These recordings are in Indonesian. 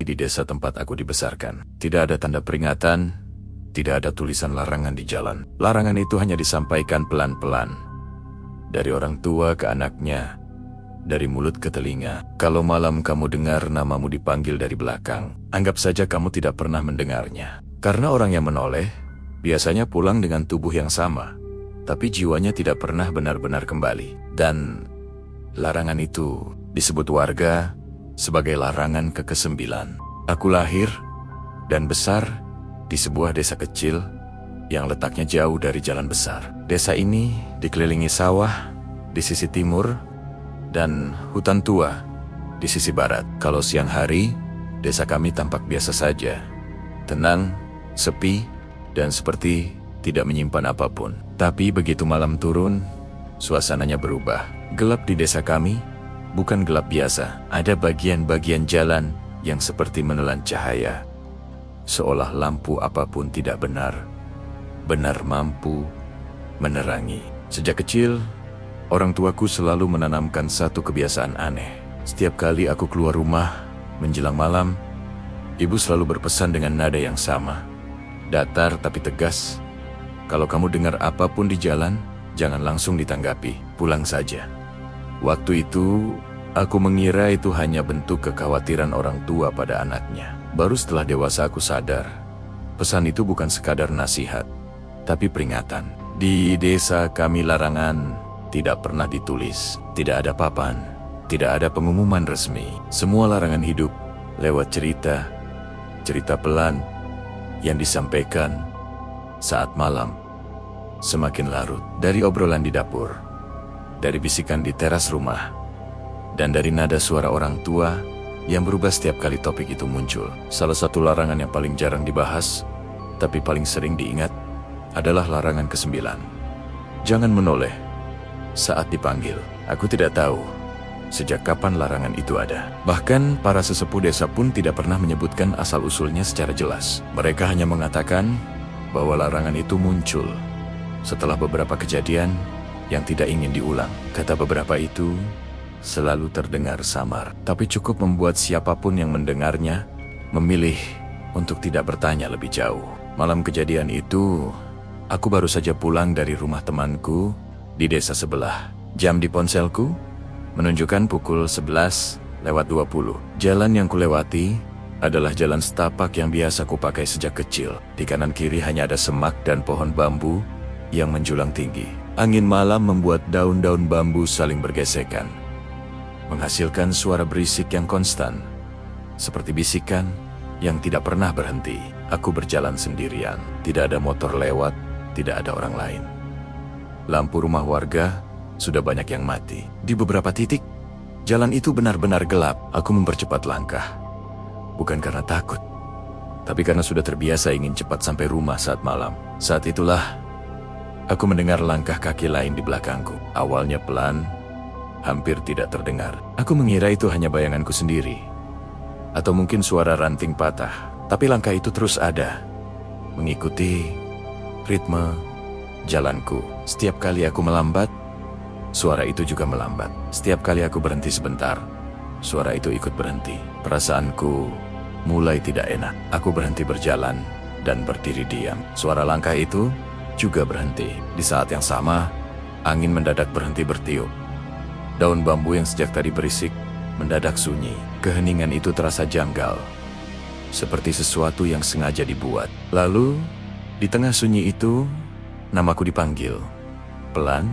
di desa tempat aku dibesarkan. Tidak ada tanda peringatan, tidak ada tulisan larangan di jalan. Larangan itu hanya disampaikan pelan-pelan. Dari orang tua ke anaknya, dari mulut ke telinga. Kalau malam kamu dengar namamu dipanggil dari belakang, anggap saja kamu tidak pernah mendengarnya. Karena orang yang menoleh, biasanya pulang dengan tubuh yang sama, tapi jiwanya tidak pernah benar-benar kembali. Dan larangan itu disebut warga sebagai larangan ke-9. Aku lahir dan besar di sebuah desa kecil yang letaknya jauh dari jalan besar. Desa ini dikelilingi sawah di sisi timur dan hutan tua di sisi barat. Kalau siang hari, desa kami tampak biasa saja. Tenang, sepi, dan seperti tidak menyimpan apapun. Tapi begitu malam turun, suasananya berubah. Gelap di desa kami bukan gelap biasa. Ada bagian-bagian jalan yang seperti menelan cahaya. Seolah lampu apapun tidak benar mampu menerangi. Sejak kecil, orang tuaku selalu menanamkan satu kebiasaan aneh. Setiap kali aku keluar rumah menjelang malam, ibu selalu berpesan dengan nada yang sama. Datar tapi tegas. Kalau kamu dengar apapun di jalan, jangan langsung ditanggapi, pulang saja. Waktu itu, aku mengira itu hanya bentuk kekhawatiran orang tua pada anaknya. Baru setelah dewasa aku sadar, pesan itu bukan sekadar nasihat, tapi peringatan. Di desa kami larangan tidak pernah ditulis, tidak ada papan, tidak ada pengumuman resmi. Semua larangan hidup lewat cerita pelan yang disampaikan saat malam semakin larut. Dari obrolan di dapur, dari bisikan di teras rumah, dan dari nada suara orang tua yang berubah setiap kali topik itu muncul. Salah satu larangan yang paling jarang dibahas, tapi paling sering diingat, adalah larangan ke-9. Jangan menoleh saat dipanggil. Aku tidak tahu sejak kapan larangan itu ada. Bahkan para sesepuh desa pun tidak pernah menyebutkan asal-usulnya secara jelas. Mereka hanya mengatakan bahwa larangan itu muncul setelah beberapa kejadian yang tidak ingin diulang. Kata beberapa itu selalu terdengar samar, tapi cukup membuat siapapun yang mendengarnya memilih untuk tidak bertanya lebih jauh. Malam kejadian itu, aku baru saja pulang dari rumah temanku di desa sebelah. Jam di ponselku menunjukkan pukul 11:20. Jalan yang kulewati adalah jalan setapak yang biasa kupakai sejak kecil. Di kanan kiri hanya ada semak dan pohon bambu yang menjulang tinggi. Angin malam membuat daun-daun bambu saling bergesekan, menghasilkan suara berisik yang konstan, seperti bisikan yang tidak pernah berhenti. Aku berjalan sendirian, tidak ada motor lewat, tidak ada orang lain. Lampu rumah warga sudah banyak yang mati. Di beberapa titik, jalan itu benar-benar gelap. Aku mempercepat langkah, bukan karena takut, tapi karena sudah terbiasa ingin cepat sampai rumah saat malam. Saat itulah aku mendengar langkah kaki lain di belakangku. Awalnya pelan, hampir tidak terdengar. Aku mengira itu hanya bayanganku sendiri, atau mungkin suara ranting patah. Tapi langkah itu terus ada, mengikuti ritme jalanku. Setiap kali aku melambat, suara itu juga melambat. Setiap kali aku berhenti sebentar, suara itu ikut berhenti. Perasaanku mulai tidak enak. Aku berhenti berjalan dan berdiri diam. Suara langkah itu juga berhenti. Di saat yang sama, angin mendadak berhenti bertiup. Daun bambu yang sejak tadi berisik mendadak sunyi. Keheningan itu terasa janggal, seperti sesuatu yang sengaja dibuat. Lalu, di tengah sunyi itu, namaku dipanggil. Pelan,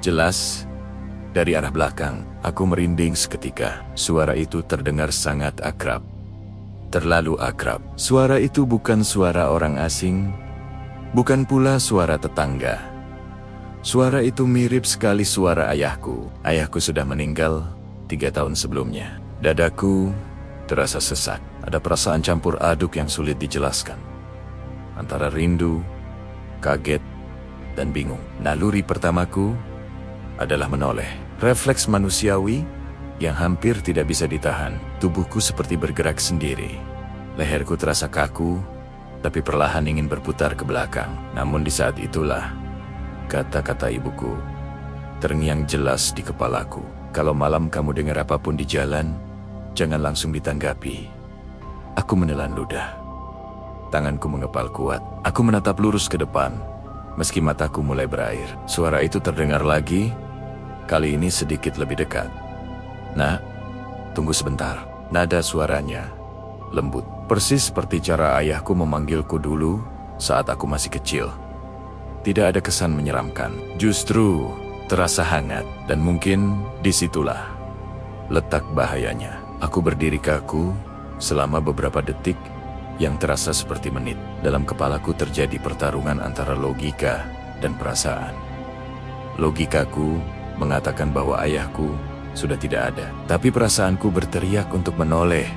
jelas, dari arah belakang. Aku merinding seketika. Suara itu terdengar sangat akrab. Terlalu akrab. Suara itu bukan suara orang asing, bukan pula suara tetangga. Suara itu mirip sekali suara ayahku. Ayahku sudah meninggal 3 tahun sebelumnya. Dadaku terasa sesak. Ada perasaan campur aduk yang sulit dijelaskan, antara rindu, kaget, dan bingung. Naluri pertamaku adalah menoleh. Refleks manusiawi yang hampir tidak bisa ditahan. Tubuhku seperti bergerak sendiri. Leherku terasa kaku, tapi perlahan ingin berputar ke belakang. Namun di saat itulah kata-kata ibuku terngiang jelas di kepalaku. Kalau malam kamu dengar apapun di jalan, jangan langsung ditanggapi. Aku menelan ludah. Tanganku mengepal kuat. Aku menatap lurus ke depan, meski mataku mulai berair. Suara itu terdengar lagi, kali ini sedikit lebih dekat. "Nak, tunggu sebentar." Nada suaranya lembut, persis seperti cara ayahku memanggilku dulu saat aku masih kecil. Tidak ada kesan menyeramkan, justru terasa hangat, dan mungkin disitulah letak bahayanya. Aku berdiri kaku selama beberapa detik yang terasa seperti menit. Dalam kepalaku terjadi pertarungan antara logika dan perasaan. Logikaku mengatakan bahwa ayahku sudah tidak ada, tapi perasaanku berteriak untuk menoleh,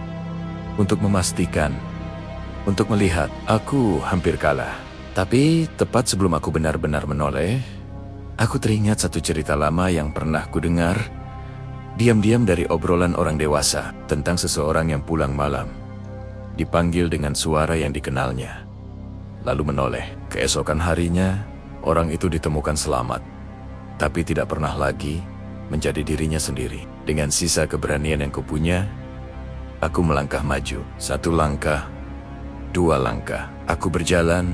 untuk memastikan, untuk melihat. Aku hampir kalah. Tapi tepat sebelum aku benar-benar menoleh, aku teringat satu cerita lama yang pernah kudengar diam-diam dari obrolan orang dewasa tentang seseorang yang pulang malam, dipanggil dengan suara yang dikenalnya, lalu menoleh. Keesokan harinya, orang itu ditemukan selamat, tapi tidak pernah lagi menjadi dirinya sendiri. Dengan sisa keberanian yang kupunya, aku melangkah maju. 1 langkah, 2 langkah. Aku berjalan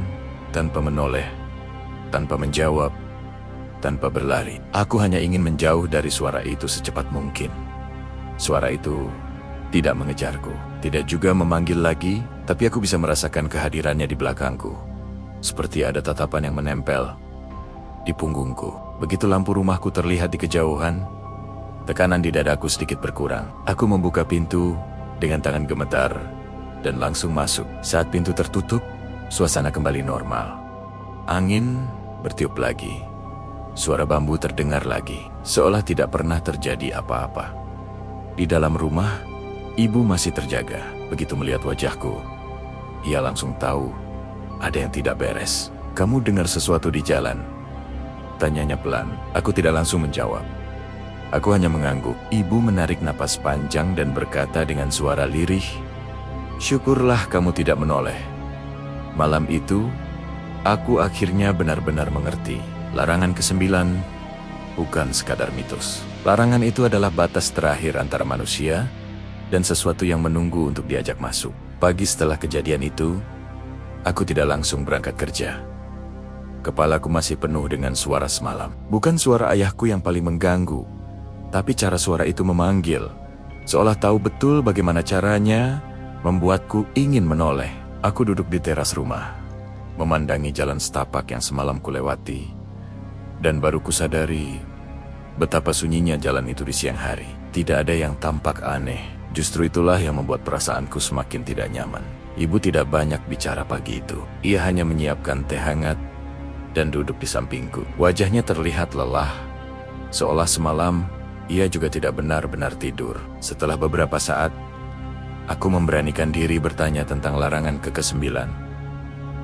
tanpa menoleh, tanpa menjawab, tanpa berlari. Aku hanya ingin menjauh dari suara itu secepat mungkin. Suara itu tidak mengejarku, tidak juga memanggil lagi, tapi aku bisa merasakan kehadirannya di belakangku. Seperti ada tatapan yang menempel di punggungku. Begitu lampu rumahku terlihat di kejauhan, tekanan di dadaku sedikit berkurang. Aku membuka pintu dengan tangan gemetar dan langsung masuk. Saat pintu tertutup, suasana kembali normal. Angin bertiup lagi. Suara bambu terdengar lagi, seolah tidak pernah terjadi apa-apa. Di dalam rumah, ibu masih terjaga. Begitu melihat wajahku, ia langsung tahu ada yang tidak beres. "Kamu dengar sesuatu di jalan?" tanyanya pelan. Aku tidak langsung menjawab. Aku hanya mengangguk. Ibu menarik napas panjang dan berkata dengan suara lirih, "Syukurlah kamu tidak menoleh." Malam itu, aku akhirnya benar-benar mengerti. Larangan ke-9 bukan sekadar mitos. Larangan itu adalah batas terakhir antara manusia dan sesuatu yang menunggu untuk diajak masuk. Pagi setelah kejadian itu, aku tidak langsung berangkat kerja. Kepalaku masih penuh dengan suara semalam. Bukan suara ayahku yang paling mengganggu, tapi cara suara itu memanggil, seolah tahu betul bagaimana caranya membuatku ingin menoleh. Aku duduk di teras rumah, memandangi jalan setapak yang semalam kulewati, dan baru kusadari betapa sunyinya jalan itu di siang hari. Tidak ada yang tampak aneh. Justru itulah yang membuat perasaanku semakin tidak nyaman. Ibu tidak banyak bicara pagi itu. Ia hanya menyiapkan teh hangat dan duduk di sampingku. Wajahnya terlihat lelah, seolah semalam ia juga tidak benar-benar tidur. Setelah beberapa saat, aku memberanikan diri bertanya tentang larangan ke-9.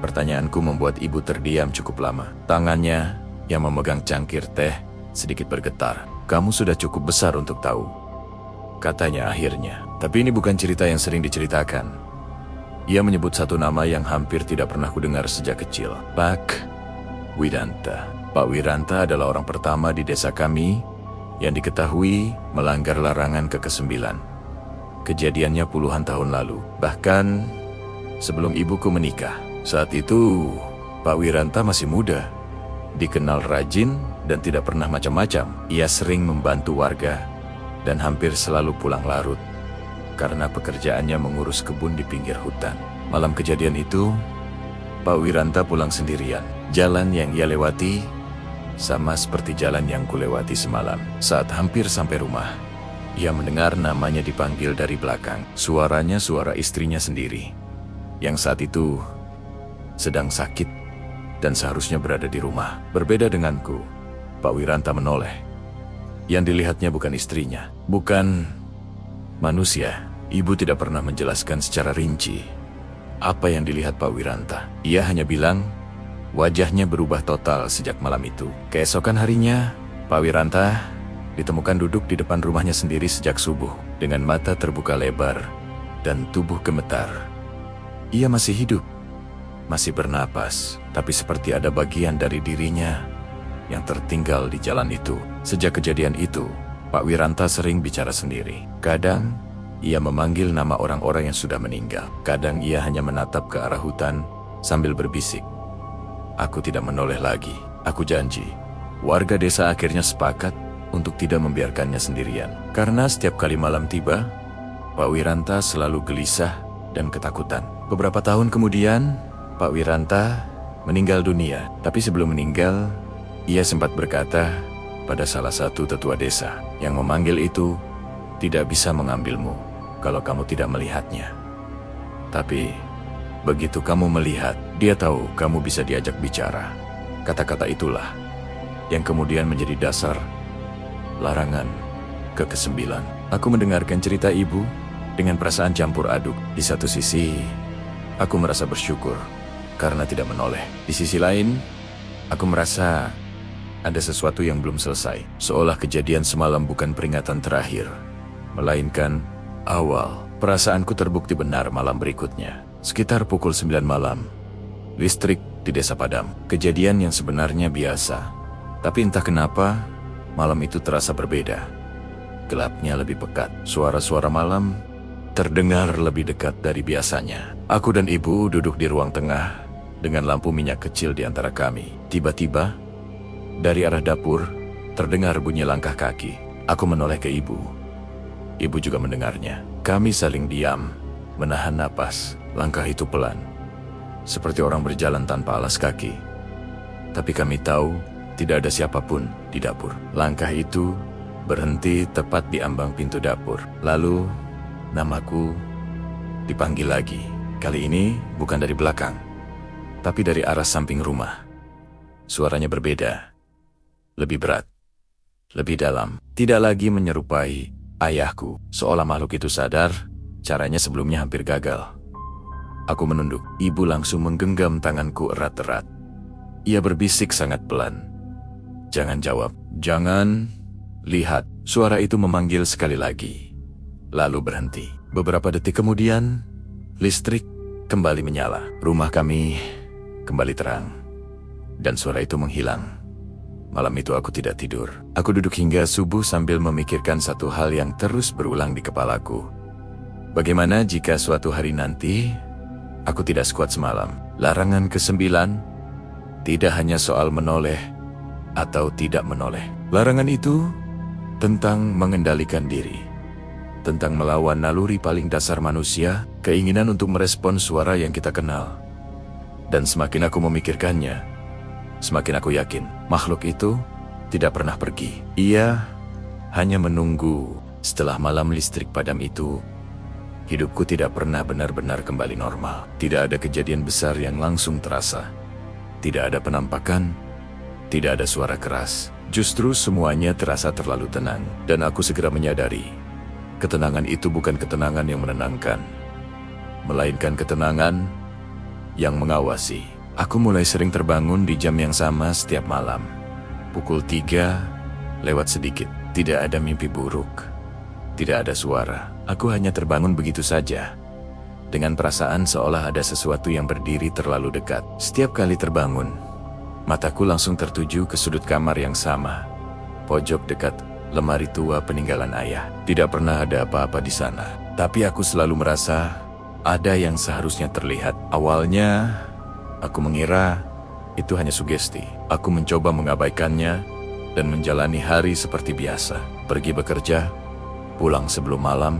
Pertanyaanku membuat ibu terdiam cukup lama. Tangannya yang memegang cangkir teh sedikit bergetar. "Kamu sudah cukup besar untuk tahu," katanya akhirnya. Tapi ini bukan cerita yang sering diceritakan. Ia menyebut satu nama yang hampir tidak pernah kudengar sejak kecil. Pak Wiranta. Pak Wiranta adalah orang pertama di desa kami yang diketahui melanggar larangan ke-9. Kejadiannya puluhan tahun lalu, bahkan sebelum ibuku menikah. Saat itu, Pak Wiranta masih muda, dikenal rajin dan tidak pernah macam-macam. Ia sering membantu warga dan hampir selalu pulang larut karena pekerjaannya mengurus kebun di pinggir hutan. Malam kejadian itu, Pak Wiranta pulang sendirian. Jalan yang ia lewati sama seperti jalan yang kulewati semalam. Saat hampir sampai rumah, ia mendengar namanya dipanggil dari belakang. Suaranya suara istrinya sendiri, yang saat itu sedang sakit dan seharusnya berada di rumah. Berbeda denganku, Pak Wiranta menoleh. Yang dilihatnya bukan istrinya, bukan manusia. Ibu tidak pernah menjelaskan secara rinci apa yang dilihat Pak Wiranta. Ia hanya bilang wajahnya berubah total sejak malam itu. Keesokan harinya, Pak Wiranta ditemukan duduk di depan rumahnya sendiri sejak subuh, dengan mata terbuka lebar dan tubuh gemetar. Ia masih hidup, masih bernapas, tapi seperti ada bagian dari dirinya yang tertinggal di jalan itu. Sejak kejadian itu, Pak Wiranta sering bicara sendiri. Kadang, Ia memanggil nama orang-orang yang sudah meninggal. Kadang ia hanya menatap ke arah hutan sambil berbisik. Aku tidak menoleh lagi. Aku janji. Warga desa akhirnya sepakat untuk tidak membiarkannya sendirian. Karena setiap kali malam tiba, Pak Wiranta selalu gelisah dan ketakutan. Beberapa tahun kemudian, Pak Wiranta meninggal dunia. Tapi sebelum meninggal, ia sempat berkata pada salah satu tetua desa yang memanggil itu, tidak bisa mengambilmu kalau kamu tidak melihatnya. Tapi begitu kamu melihat, dia tahu kamu bisa diajak bicara. Kata-kata itulah yang kemudian menjadi dasar larangan ke-9. Aku mendengarkan cerita ibu dengan perasaan campur aduk. Di satu sisi, aku merasa bersyukur karena tidak menoleh. Di sisi lain, aku merasa ada sesuatu yang belum selesai. Seolah kejadian semalam bukan peringatan terakhir, melainkan awal. Perasaanku terbukti benar malam berikutnya. Sekitar pukul 9 malam, listrik di desa padam. Kejadian yang sebenarnya biasa. Tapi entah kenapa, malam itu terasa berbeda. Gelapnya lebih pekat. Suara-suara malam terdengar lebih dekat dari biasanya. Aku dan ibu duduk di ruang tengah dengan lampu minyak kecil di antara kami. Tiba-tiba, dari arah dapur, terdengar bunyi langkah kaki. Aku menoleh ke ibu. Ibu juga mendengarnya. Kami saling diam, menahan napas. Langkah itu pelan, seperti orang berjalan tanpa alas kaki. Tapi kami tahu, tidak ada siapapun di dapur. Langkah itu berhenti tepat di ambang pintu dapur. Lalu, namaku dipanggil lagi. Kali ini bukan dari belakang, tapi dari arah samping rumah. Suaranya berbeda, lebih berat, lebih dalam. Tidak lagi menyerupai ayahku, seolah makhluk itu sadar caranya sebelumnya hampir gagal. Aku menunduk. Ibu langsung menggenggam tanganku erat-erat. Ia berbisik sangat pelan. Jangan jawab. Jangan lihat. Suara itu memanggil sekali lagi, lalu berhenti. Beberapa detik kemudian, listrik kembali menyala. Rumah kami kembali terang, dan suara itu menghilang. Malam itu aku tidak tidur. Aku duduk hingga subuh sambil memikirkan satu hal yang terus berulang di kepalaku. Bagaimana jika suatu hari nanti aku tidak sekuat semalam? Larangan ke-9 tidak hanya soal menoleh atau tidak menoleh. Larangan itu tentang mengendalikan diri, tentang melawan naluri paling dasar manusia, keinginan untuk merespon suara yang kita kenal. Dan semakin aku memikirkannya, semakin aku yakin makhluk itu tidak pernah pergi. Ia hanya menunggu. Setelah malam listrik padam itu, hidupku tidak pernah benar-benar kembali normal. Tidak ada kejadian besar yang langsung terasa. Tidak ada penampakan, tidak ada suara keras. Justru semuanya terasa terlalu tenang. Dan aku segera menyadari, ketenangan itu bukan ketenangan yang menenangkan, melainkan ketenangan yang mengawasi. Aku mulai sering terbangun di jam yang sama setiap malam. Pukul 3 lewat sedikit. Tidak ada mimpi buruk, tidak ada suara. Aku hanya terbangun begitu saja, dengan perasaan seolah ada sesuatu yang berdiri terlalu dekat. Setiap kali terbangun, mataku langsung tertuju ke sudut kamar yang sama, pojok dekat lemari tua peninggalan ayah. Tidak pernah ada apa-apa di sana, tapi aku selalu merasa ada yang seharusnya terlihat. Awalnya, aku mengira itu hanya sugesti. Aku mencoba mengabaikannya dan menjalani hari seperti biasa. Pergi bekerja, pulang sebelum malam,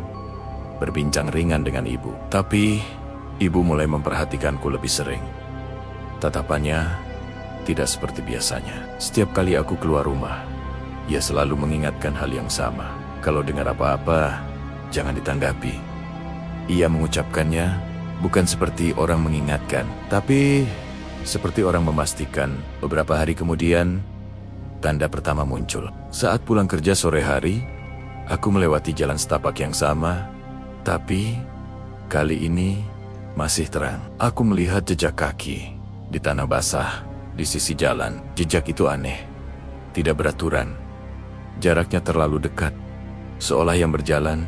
berbincang ringan dengan ibu. Tapi, ibu mulai memperhatikanku lebih sering. Tatapannya tidak seperti biasanya. Setiap kali aku keluar rumah, ia selalu mengingatkan hal yang sama. Kalau dengar apa-apa, jangan ditanggapi. Ia mengucapkannya bukan seperti orang mengingatkan, tapi seperti orang memastikan. Beberapa hari kemudian, tanda pertama muncul. Saat pulang kerja sore hari, aku melewati jalan setapak yang sama, tapi kali ini masih terang. Aku melihat jejak kaki di tanah basah di sisi jalan. Jejak itu aneh, tidak beraturan. Jaraknya terlalu dekat, seolah yang berjalan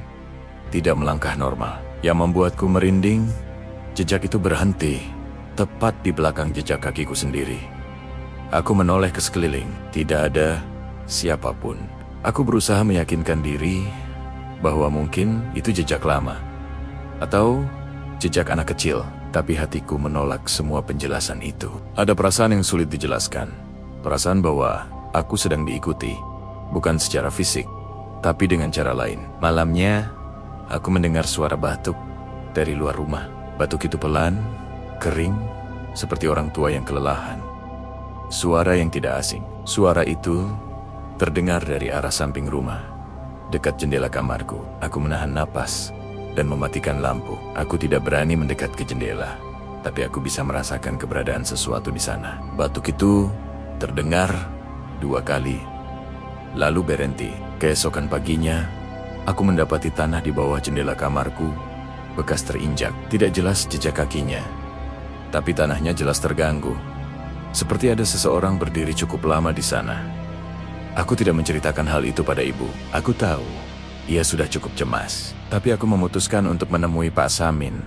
tidak melangkah normal. Yang membuatku merinding, jejak itu berhenti tepat di belakang jejak kakiku sendiri. Aku menoleh ke sekeliling, tidak ada siapapun. Aku berusaha meyakinkan diri bahwa mungkin itu jejak lama atau jejak anak kecil. Tapi hatiku menolak semua penjelasan itu. Ada perasaan yang sulit dijelaskan. Perasaan bahwa aku sedang diikuti, bukan secara fisik, tapi dengan cara lain. Malamnya, aku mendengar suara batuk dari luar rumah. Batuk itu pelan, kering, seperti orang tua yang kelelahan. Suara yang tidak asing. Suara itu terdengar dari arah samping rumah, dekat jendela kamarku. Aku menahan napas dan mematikan lampu. Aku tidak berani mendekat ke jendela, tapi aku bisa merasakan keberadaan sesuatu di sana. Batuk itu terdengar 2 kali, lalu berhenti. Keesokan paginya, aku mendapati tanah di bawah jendela kamarku bekas terinjak. Tidak jelas jejak kakinya, tapi tanahnya jelas terganggu. Seperti ada seseorang berdiri cukup lama di sana. Aku tidak menceritakan hal itu pada ibu. Aku tahu ia sudah cukup cemas, tapi aku memutuskan untuk menemui Pak Samin,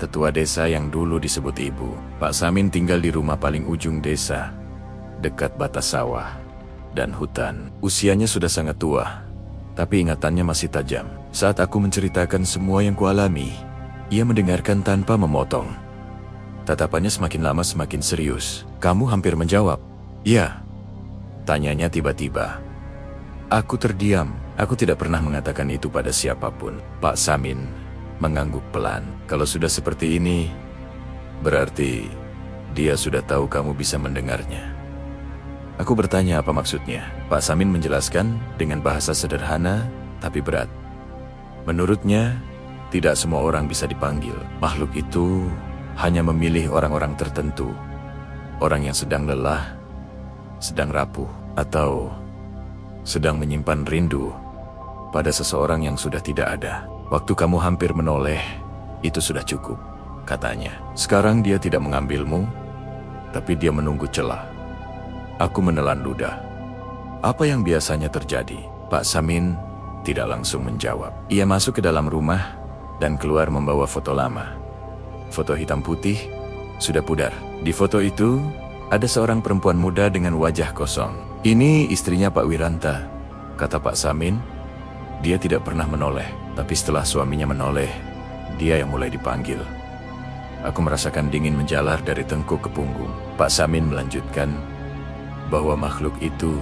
tetua desa yang dulu disebut ibu. Pak Samin tinggal di rumah paling ujung desa, dekat batas sawah dan hutan. Usianya sudah sangat tua, tapi ingatannya masih tajam. Saat aku menceritakan semua yang kualami, ia mendengarkan tanpa memotong. Tatapannya semakin lama semakin serius. Kamu hampir menjawab. Ya, tanyanya tiba-tiba. Aku terdiam. Aku tidak pernah mengatakan itu pada siapapun. Pak Samin mengangguk pelan. Kalau sudah seperti ini, berarti dia sudah tahu kamu bisa mendengarnya. Aku bertanya apa maksudnya. Pak Samin menjelaskan dengan bahasa sederhana tapi berat. Menurutnya, tidak semua orang bisa dipanggil. Makhluk itu hanya memilih orang-orang tertentu. Orang yang sedang lelah, sedang rapuh, atau sedang menyimpan rindu pada seseorang yang sudah tidak ada. Waktu kamu hampir menoleh, itu sudah cukup, katanya. Sekarang dia tidak mengambilmu, tapi dia menunggu celah. Aku menelan ludah. Apa yang biasanya terjadi? Pak Samin tidak langsung menjawab. Ia masuk ke dalam rumah dan keluar membawa foto lama. Foto hitam putih, sudah pudar. Di foto itu, ada seorang perempuan muda dengan wajah kosong. Ini istrinya Pak Wiranta, kata Pak Samin. Dia tidak pernah menoleh, tapi setelah suaminya menoleh, dia yang mulai dipanggil. Aku merasakan dingin menjalar dari tengkuk ke punggung. Pak Samin melanjutkan bahwa makhluk itu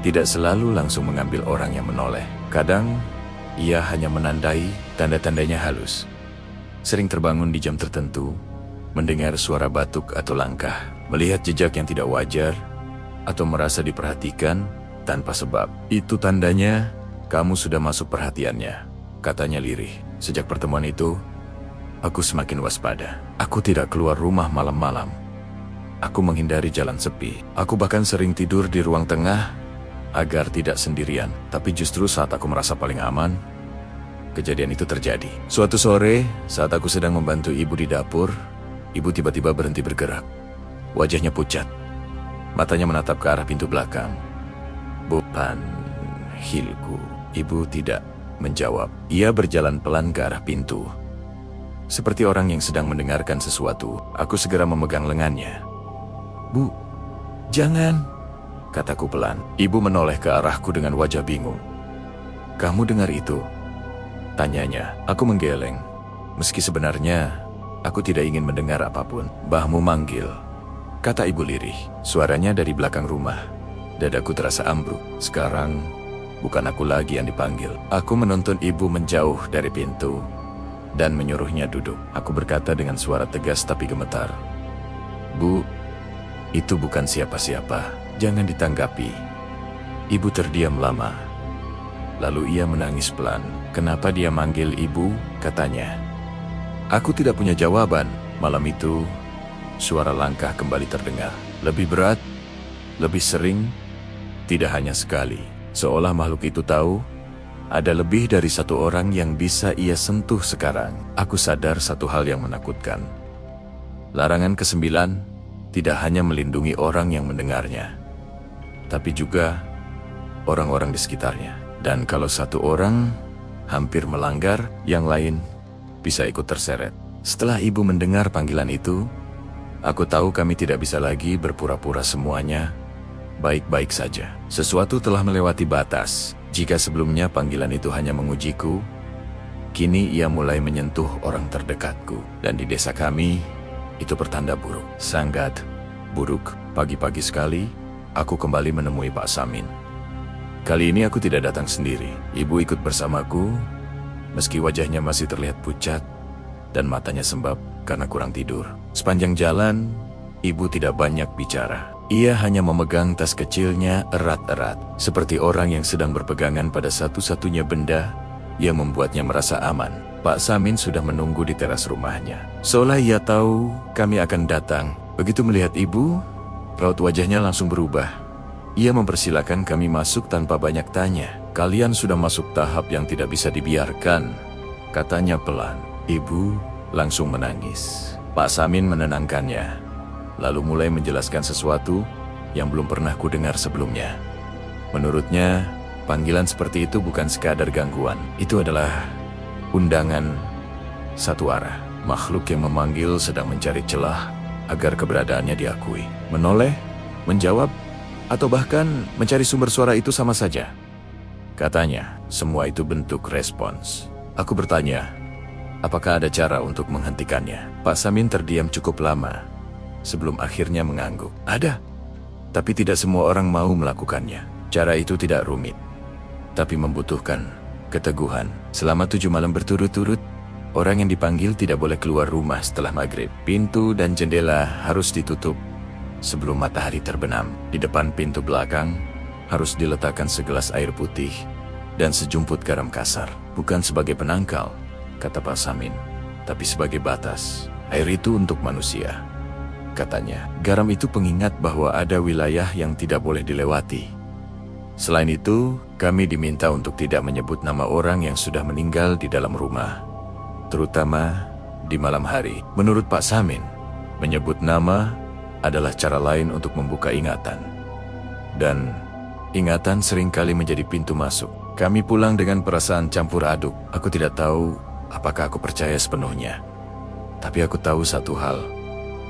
tidak selalu langsung mengambil orang yang menoleh. Kadang, ia hanya menandai, tanda-tandanya halus. Sering terbangun di jam tertentu, mendengar suara batuk atau langkah, melihat jejak yang tidak wajar, atau merasa diperhatikan tanpa sebab. Itu tandanya kamu sudah masuk perhatiannya, katanya lirih. Sejak pertemuan itu, aku semakin waspada. Aku tidak keluar rumah malam-malam. Aku menghindari jalan sepi. Aku bahkan sering tidur di ruang tengah agar tidak sendirian. Tapi justru saat aku merasa paling aman, kejadian itu terjadi. Suatu sore, saat aku sedang membantu ibu di dapur, ibu tiba-tiba berhenti bergerak. Wajahnya pucat. Matanya menatap ke arah pintu belakang. Bukan hilku. Ibu tidak menjawab. Ia berjalan pelan ke arah pintu. Seperti orang yang sedang mendengarkan sesuatu. Aku segera memegang lengannya. Bu, jangan, kataku pelan. Ibu menoleh ke arahku dengan wajah bingung. Kamu dengar itu? Tanyanya. Aku menggeleng. Meski sebenarnya aku tidak ingin mendengar apapun. Mbahmu manggil, kata ibu lirih. Suaranya dari belakang rumah. Dadaku terasa ambruk. Sekarang bukan aku lagi yang dipanggil. Aku menuntun ibu menjauh dari pintu dan menyuruhnya duduk. Aku berkata dengan suara tegas tapi gemetar. Bu, itu bukan siapa-siapa. Jangan ditanggapi. Ibu terdiam lama. Lalu ia menangis pelan. Kenapa dia manggil ibu? Katanya. Aku tidak punya jawaban. Malam itu, suara langkah kembali terdengar. Lebih berat, lebih sering, tidak hanya sekali. Seolah makhluk itu tahu, ada lebih dari satu orang yang bisa ia sentuh sekarang. Aku sadar satu hal yang menakutkan. Larangan ke-9 tidak hanya melindungi orang yang mendengarnya, tapi juga orang-orang di sekitarnya. Dan kalau satu orang hampir melanggar, yang lain bisa ikut terseret. Setelah ibu mendengar panggilan itu, aku tahu kami tidak bisa lagi berpura-pura semuanya baik-baik saja. Sesuatu telah melewati batas. Jika sebelumnya panggilan itu hanya mengujiku, kini ia mulai menyentuh orang terdekatku. Dan di desa kami, itu pertanda buruk. Sangat buruk. Pagi-pagi sekali, aku kembali menemui Pak Samin. Kali ini aku tidak datang sendiri. Ibu ikut bersamaku, meski wajahnya masih terlihat pucat dan matanya sembab karena kurang tidur. Sepanjang jalan, ibu tidak banyak bicara. Ia hanya memegang tas kecilnya erat-erat, seperti orang yang sedang berpegangan pada satu-satunya benda yang membuatnya merasa aman. Pak Samin sudah menunggu di teras rumahnya. Seolah ia tahu kami akan datang. Begitu melihat ibu, raut wajahnya langsung berubah. Ia mempersilakan kami masuk tanpa banyak tanya. Kalian sudah masuk tahap yang tidak bisa dibiarkan, katanya pelan. Ibu langsung menangis. Pak Samin menenangkannya, lalu mulai menjelaskan sesuatu yang belum pernah kudengar sebelumnya. Menurutnya, panggilan seperti itu bukan sekadar gangguan. Itu adalah undangan satu arah. Makhluk yang memanggil sedang mencari celah agar keberadaannya diakui. Menoleh, menjawab, atau bahkan mencari sumber suara itu sama saja. Katanya, semua itu bentuk respons. Aku bertanya, apakah ada cara untuk menghentikannya? Pak Samin terdiam cukup lama, sebelum akhirnya mengangguk. Ada, tapi tidak semua orang mau melakukannya. Cara itu tidak rumit, tapi membutuhkan keteguhan. Selama 7 malam berturut-turut, orang yang dipanggil tidak boleh keluar rumah setelah maghrib. Pintu dan jendela harus ditutup sebelum matahari terbenam. Di depan pintu belakang, harus diletakkan segelas air putih dan sejumput garam kasar. Bukan sebagai penangkal, kata Pak Samin, tapi sebagai batas. Air itu untuk manusia, katanya. Garam itu pengingat bahwa ada wilayah yang tidak boleh dilewati. Selain itu, kami diminta untuk tidak menyebut nama orang yang sudah meninggal di dalam rumah, terutama di malam hari. Menurut Pak Samin, menyebut nama adalah cara lain untuk membuka ingatan. Dan ingatan seringkali menjadi pintu masuk. Kami pulang dengan perasaan campur aduk. Aku tidak tahu apakah aku percaya sepenuhnya. Tapi aku tahu satu hal,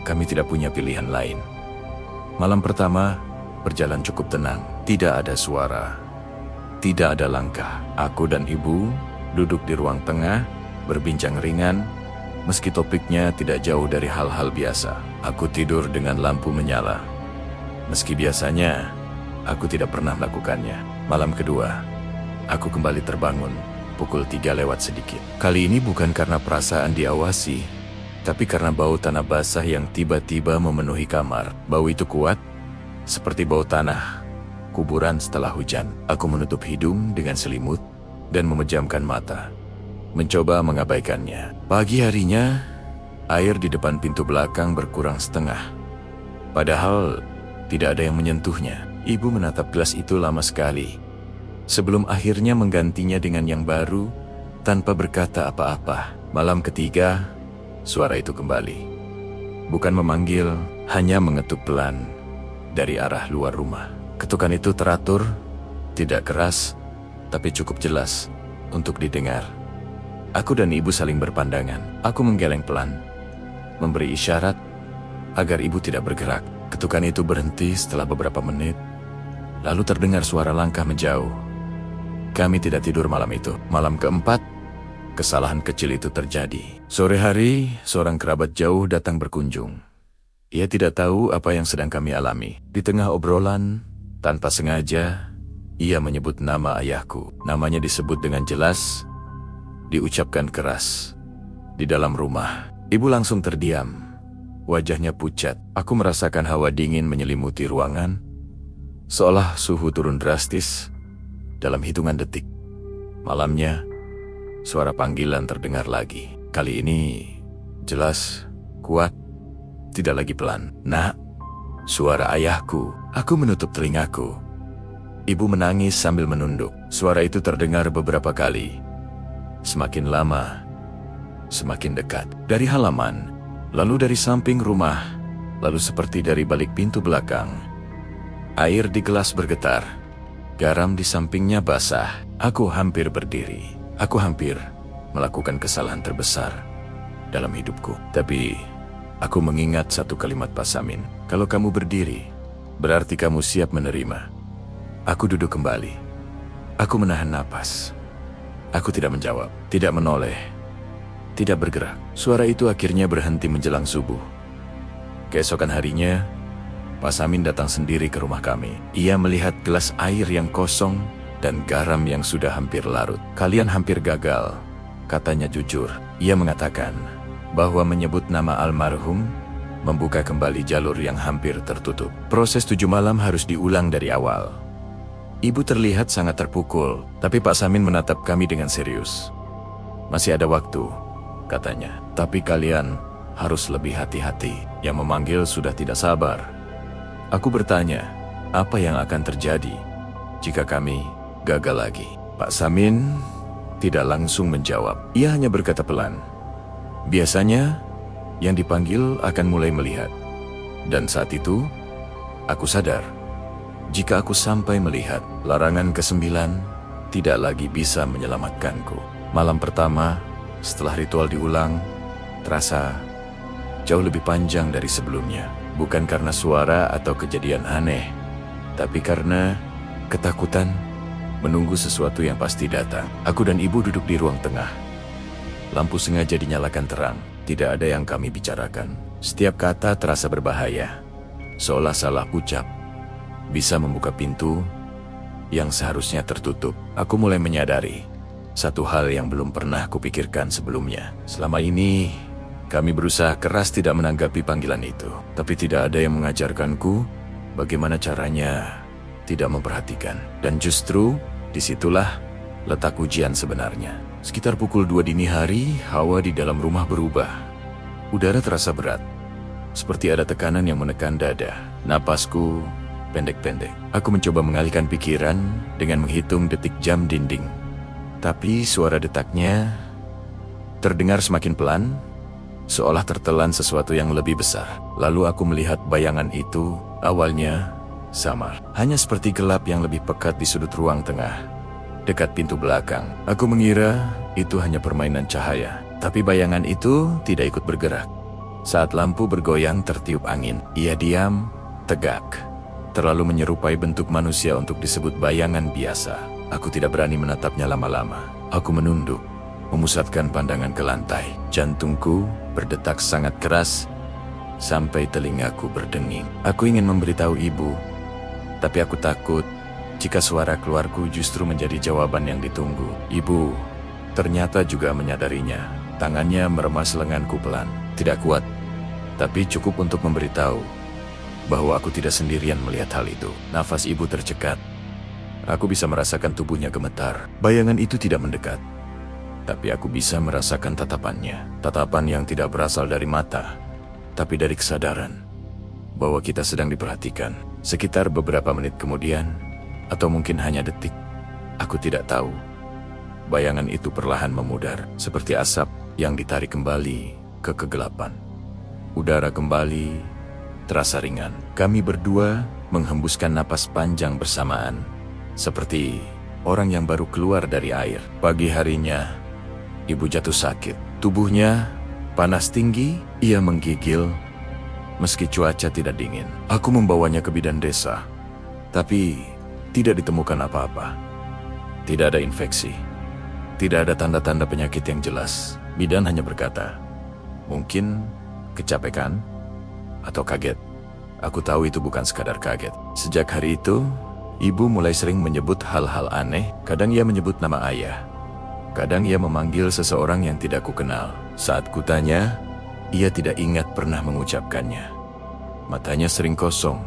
kami tidak punya pilihan lain. Malam pertama berjalan cukup tenang. Tidak ada suara, tidak ada langkah. Aku dan ibu duduk di ruang tengah, berbincang ringan, meski topiknya tidak jauh dari hal-hal biasa. Aku tidur dengan lampu menyala. Meski biasanya aku tidak pernah melakukannya. Malam kedua, aku kembali terbangun pukul 3 lewat sedikit. Kali ini bukan karena perasaan diawasi, tapi karena bau tanah basah yang tiba-tiba memenuhi kamar. Bau itu kuat, seperti bau tanah kuburan setelah hujan. Aku menutup hidung dengan selimut dan memejamkan mata, mencoba mengabaikannya. Pagi harinya, air di depan pintu belakang berkurang setengah. Padahal tidak ada yang menyentuhnya. Ibu menatap gelas itu lama sekali, sebelum akhirnya menggantinya dengan yang baru, tanpa berkata apa-apa. Malam ketiga, suara itu kembali. Bukan memanggil, hanya mengetuk pelan dari arah luar rumah. Ketukan itu teratur, tidak keras, tapi cukup jelas untuk didengar. Aku dan ibu saling berpandangan. Aku menggeleng pelan, memberi isyarat agar ibu tidak bergerak. Ketukan itu berhenti setelah beberapa menit, lalu terdengar suara langkah menjauh. Kami tidak tidur malam itu. Malam keempat, kesalahan kecil itu terjadi. Sore hari, seorang kerabat jauh datang berkunjung. Ia tidak tahu apa yang sedang kami alami. Di tengah obrolan, tanpa sengaja, ia menyebut nama ayahku. Namanya disebut dengan jelas, diucapkan keras. Di dalam rumah, ibu langsung terdiam. Wajahnya pucat. Aku merasakan hawa dingin menyelimuti ruangan, seolah suhu turun drastis dalam hitungan detik. Malamnya, suara panggilan terdengar lagi. Kali ini jelas, kuat, tidak lagi pelan. Nak, suara ayahku. Aku menutup telingaku. Ibu menangis sambil menunduk. Suara itu terdengar beberapa kali. Semakin lama, semakin dekat. Dari halaman, lalu dari samping rumah, lalu seperti dari balik pintu belakang. Air di gelas bergetar. Garam di sampingnya basah. Aku hampir berdiri. Aku hampir melakukan kesalahan terbesar dalam hidupku. Tapi aku mengingat satu kalimat Pak Samin. Kalau kamu berdiri, berarti kamu siap menerima. Aku duduk kembali. Aku menahan napas. Aku tidak menjawab, tidak menoleh, tidak bergerak. Suara itu akhirnya berhenti menjelang subuh. Keesokan harinya, Pak Samin datang sendiri ke rumah kami. Ia melihat gelas air yang kosong dan garam yang sudah hampir larut. Kalian hampir gagal, katanya jujur. Ia mengatakan bahwa menyebut nama almarhum membuka kembali jalur yang hampir tertutup. Proses 7 malam harus diulang dari awal. Ibu terlihat sangat terpukul, tapi Pak Samin menatap kami dengan serius. Masih ada waktu, katanya. Tapi kalian harus lebih hati-hati. Yang memanggil sudah tidak sabar. Aku bertanya, apa yang akan terjadi jika kami gagal lagi? Pak Samin tidak langsung menjawab. Ia hanya berkata pelan, biasanya yang dipanggil akan mulai melihat. Dan saat itu, aku sadar, jika aku sampai melihat, larangan ke-9 tidak lagi bisa menyelamatkanku. Malam pertama, setelah ritual diulang, terasa jauh lebih panjang dari sebelumnya. Bukan karena suara atau kejadian aneh, tapi karena ketakutan menunggu sesuatu yang pasti datang. Aku dan ibu duduk di ruang tengah. Lampu sengaja dinyalakan terang. Tidak ada yang kami bicarakan. Setiap kata terasa berbahaya, seolah salah ucap bisa membuka pintu yang seharusnya tertutup. Aku mulai menyadari satu hal yang belum pernah kupikirkan sebelumnya. Selama ini, kami berusaha keras tidak menanggapi panggilan itu. Tapi tidak ada yang mengajarkanku bagaimana caranya tidak memperhatikan. Dan justru disitulah letak ujian sebenarnya. Sekitar pukul 2 dini hari, hawa di dalam rumah berubah. Udara terasa berat, seperti ada tekanan yang menekan dada. Napasku pendek-pendek. Aku mencoba mengalihkan pikiran dengan menghitung detik jam dinding. Tapi suara detaknya terdengar semakin pelan, seolah tertelan sesuatu yang lebih besar. Lalu aku melihat bayangan itu, awalnya samar. Hanya seperti gelap yang lebih pekat di sudut ruang tengah, dekat pintu belakang. Aku mengira itu hanya permainan cahaya. Tapi bayangan itu tidak ikut bergerak. Saat lampu bergoyang tertiup angin, ia diam, tegak. Terlalu menyerupai bentuk manusia untuk disebut bayangan biasa. Aku tidak berani menatapnya lama-lama. Aku menunduk, memusatkan pandangan ke lantai. Jantungku berdetak sangat keras, sampai telingaku berdenging. Aku ingin memberitahu ibu, tapi aku takut jika suara keluarku justru menjadi jawaban yang ditunggu. Ibu ternyata juga menyadarinya. Tangannya meremas lenganku pelan. Tidak kuat, tapi cukup untuk memberitahu bahwa aku tidak sendirian melihat hal itu. Nafas ibu tercekat. Aku bisa merasakan tubuhnya gemetar. Bayangan itu tidak mendekat, tapi aku bisa merasakan tatapannya. Tatapan yang tidak berasal dari mata, tapi dari kesadaran bahwa kita sedang diperhatikan. Sekitar beberapa menit kemudian, atau mungkin hanya detik, aku tidak tahu, bayangan itu perlahan memudar, seperti asap yang ditarik kembali ke kegelapan. Udara kembali terasa ringan. Kami berdua menghembuskan napas panjang bersamaan, seperti orang yang baru keluar dari air. Pagi harinya, ibu jatuh sakit. Tubuhnya panas tinggi, ia menggigil meski cuaca tidak dingin. Aku membawanya ke bidan desa, tapi tidak ditemukan apa-apa. Tidak ada infeksi, tidak ada tanda-tanda penyakit yang jelas. Bidan hanya berkata, mungkin kecapekan atau kaget. Aku tahu itu bukan sekadar kaget. Sejak hari itu, ibu mulai sering menyebut hal-hal aneh. Kadang ia menyebut nama ayah, kadang ia memanggil seseorang yang tidak kukenal. Saat kutanya, ia tidak ingat pernah mengucapkannya. Matanya sering kosong,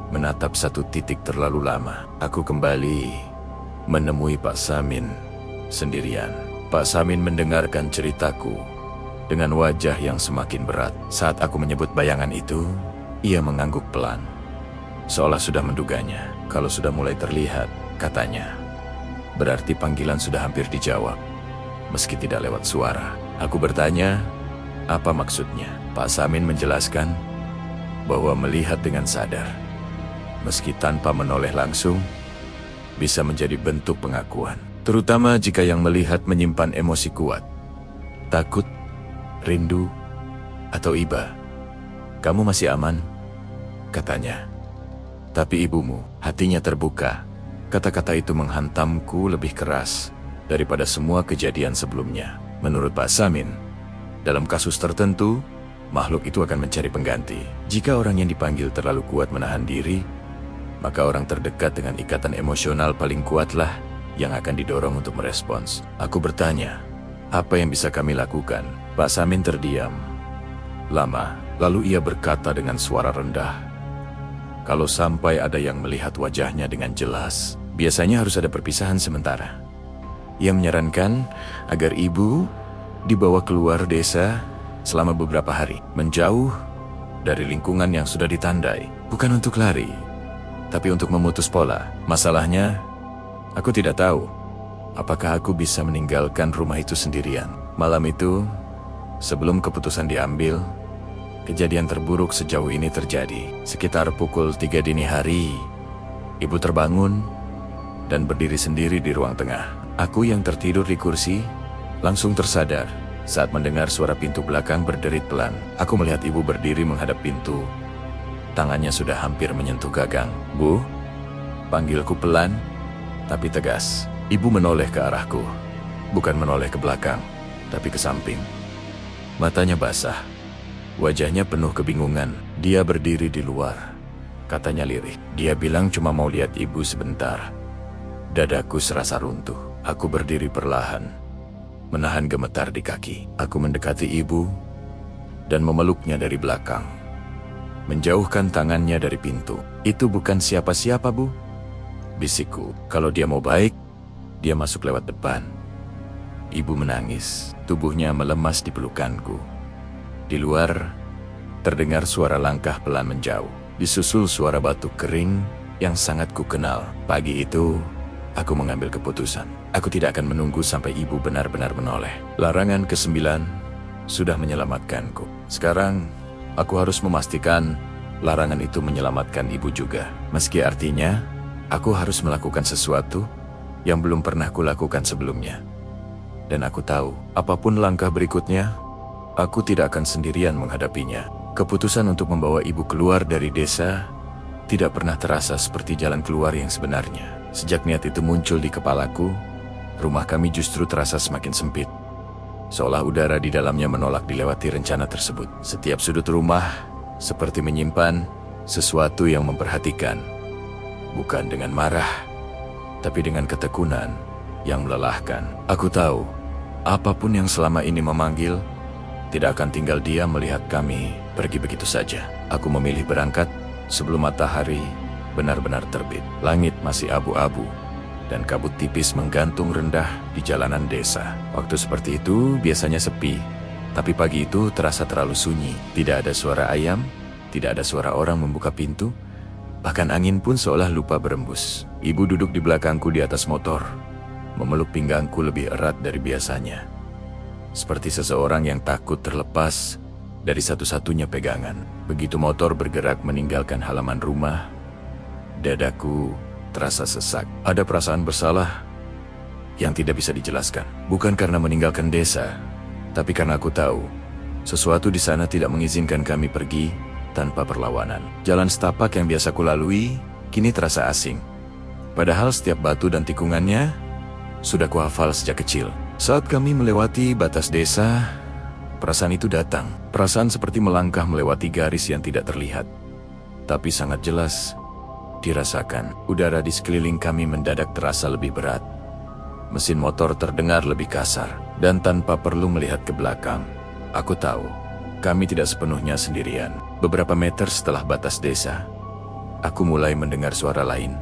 menatap satu titik terlalu lama. Aku kembali menemui Pak Samin sendirian. Pak Samin mendengarkan ceritaku dengan wajah yang semakin berat. Saat aku menyebut bayangan itu, ia mengangguk pelan, seolah sudah menduganya. Kalau sudah mulai terlihat, katanya, berarti panggilan sudah hampir dijawab, meski tidak lewat suara. Aku bertanya, apa maksudnya? Pak Samin menjelaskan bahwa melihat dengan sadar, meski tanpa menoleh langsung, bisa menjadi bentuk pengakuan. Terutama jika yang melihat menyimpan emosi kuat, takut, rindu, atau iba. Kamu masih aman, katanya. Tapi ibumu, hatinya terbuka, Kata-kata itu menghantamku lebih keras daripada semua kejadian sebelumnya. Menurut Pak Samin, dalam kasus tertentu, makhluk itu akan mencari pengganti. Jika orang yang dipanggil terlalu kuat menahan diri, maka orang terdekat dengan ikatan emosional paling kuatlah yang akan didorong untuk merespons. Aku bertanya, apa yang bisa kami lakukan? Pak Samin terdiam lama, lalu ia berkata dengan suara rendah, kalau sampai ada yang melihat wajahnya dengan jelas, biasanya harus ada perpisahan sementara. Ia menyarankan agar ibu dibawa keluar desa selama beberapa hari, menjauh dari lingkungan yang sudah ditandai. Bukan untuk lari, tapi untuk memutus pola. Masalahnya, aku tidak tahu apakah aku bisa meninggalkan rumah itu sendirian. Malam itu, sebelum keputusan diambil, kejadian terburuk sejauh ini terjadi. Sekitar pukul 3 dini hari, ibu terbangun dan berdiri sendiri di ruang tengah. Aku yang tertidur di kursi langsung tersadar saat mendengar suara pintu belakang berderit pelan. Aku melihat ibu berdiri menghadap pintu. Tangannya sudah hampir menyentuh gagang. Bu, panggilku pelan tapi tegas. Ibu menoleh ke arahku. Bukan menoleh ke belakang, tapi ke samping. Matanya basah. Wajahnya penuh kebingungan. Dia berdiri di luar. Katanya lirih. Dia bilang cuma mau lihat ibu sebentar. Dadaku serasa runtuh. Aku berdiri perlahan, menahan gemetar di kaki. Aku mendekati ibu dan memeluknya dari belakang, menjauhkan tangannya dari pintu. Itu bukan siapa-siapa, Bu, bisikku. Kalau dia mau baik, dia masuk lewat depan. Ibu menangis, tubuhnya melemas di pelukanku. Di luar, terdengar suara langkah pelan menjauh, disusul suara batuk kering yang sangat kukenal. Pagi itu, aku mengambil keputusan. Aku tidak akan menunggu sampai ibu benar-benar menoleh. Larangan ke-9 sudah menyelamatkanku. Sekarang, aku harus memastikan larangan itu menyelamatkan ibu juga. Meski artinya, aku harus melakukan sesuatu yang belum pernah kulakukan sebelumnya. Dan aku tahu, apapun langkah berikutnya, aku tidak akan sendirian menghadapinya. Keputusan untuk membawa ibu keluar dari desa tidak pernah terasa seperti jalan keluar yang sebenarnya. Sejak niat itu muncul di kepalaku, rumah kami justru terasa semakin sempit. Seolah udara di dalamnya menolak dilewati rencana tersebut. Setiap sudut rumah seperti menyimpan sesuatu yang memperhatikan. Bukan dengan marah, tapi dengan ketekunan yang melelahkan. Aku tahu, apapun yang selama ini memanggil, tidak akan tinggal diam melihat kami pergi begitu saja. Aku memilih berangkat sebelum matahari benar-benar terbit. Langit masih abu-abu, dan kabut tipis menggantung rendah di jalanan desa. Waktu seperti itu biasanya sepi, tapi pagi itu terasa terlalu sunyi. Tidak ada suara ayam, tidak ada suara orang membuka pintu, bahkan angin pun seolah lupa berembus. Ibu duduk di belakangku di atas motor, memeluk pinggangku lebih erat dari biasanya. Seperti seseorang yang takut terlepas dari satu-satunya pegangan. Begitu motor bergerak meninggalkan halaman rumah, dadaku terasa sesak. Ada perasaan bersalah yang tidak bisa dijelaskan. Bukan karena meninggalkan desa, tapi karena aku tahu sesuatu di sana tidak mengizinkan kami pergi tanpa perlawanan. Jalan setapak yang biasa kulalui kini terasa asing. Padahal setiap batu dan tikungannya sudah kuhafal sejak kecil. Saat kami melewati batas desa, perasaan itu datang. Perasaan seperti melangkah melewati garis yang tidak terlihat, tapi sangat jelas dirasakan. Udara di sekeliling kami mendadak terasa lebih berat. Mesin motor terdengar lebih kasar, dan tanpa perlu melihat ke belakang, aku tahu kami tidak sepenuhnya sendirian. Beberapa meter setelah batas desa, aku mulai mendengar suara lain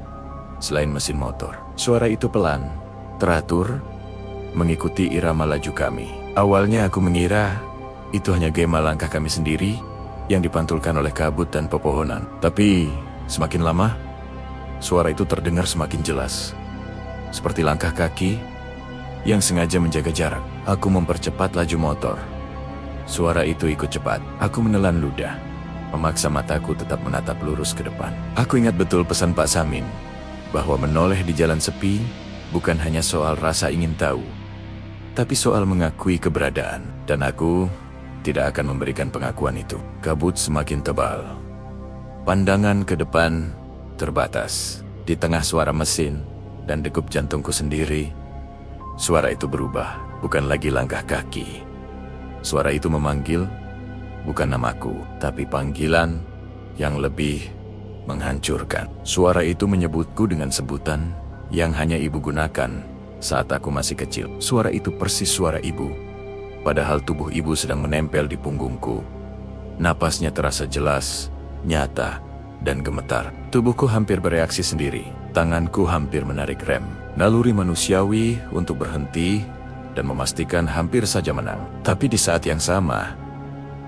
selain mesin motor. Suara itu pelan, teratur, mengikuti irama laju kami. Awalnya aku mengira itu hanya gema langkah kami sendiri yang dipantulkan oleh kabut dan pepohonan. Tapi semakin lama, suara itu terdengar semakin jelas, seperti langkah kaki yang sengaja menjaga jarak. Aku mempercepat laju motor. Suara itu ikut cepat. Aku menelan ludah, memaksa mataku tetap menatap lurus ke depan. Aku ingat betul pesan Pak Samin, bahwa menoleh di jalan sepi bukan hanya soal rasa ingin tahu, tapi soal mengakui keberadaan. Dan aku tidak akan memberikan pengakuan itu. Kabut semakin tebal. Pandangan ke depan terbatas. Di tengah suara mesin, dan degup jantungku sendiri, suara itu berubah, bukan lagi langkah kaki. Suara itu memanggil, bukan namaku, tapi panggilan yang lebih menghancurkan. Suara itu menyebutku dengan sebutan yang hanya ibu gunakan saat aku masih kecil. Suara itu persis suara ibu, padahal tubuh ibu sedang menempel di punggungku. Napasnya terasa jelas, nyata, dan gemetar. Tubuhku hampir bereaksi sendiri. Tanganku hampir menarik rem. Naluri manusiawi untuk berhenti dan memastikan hampir saja menang. Tapi di saat yang sama,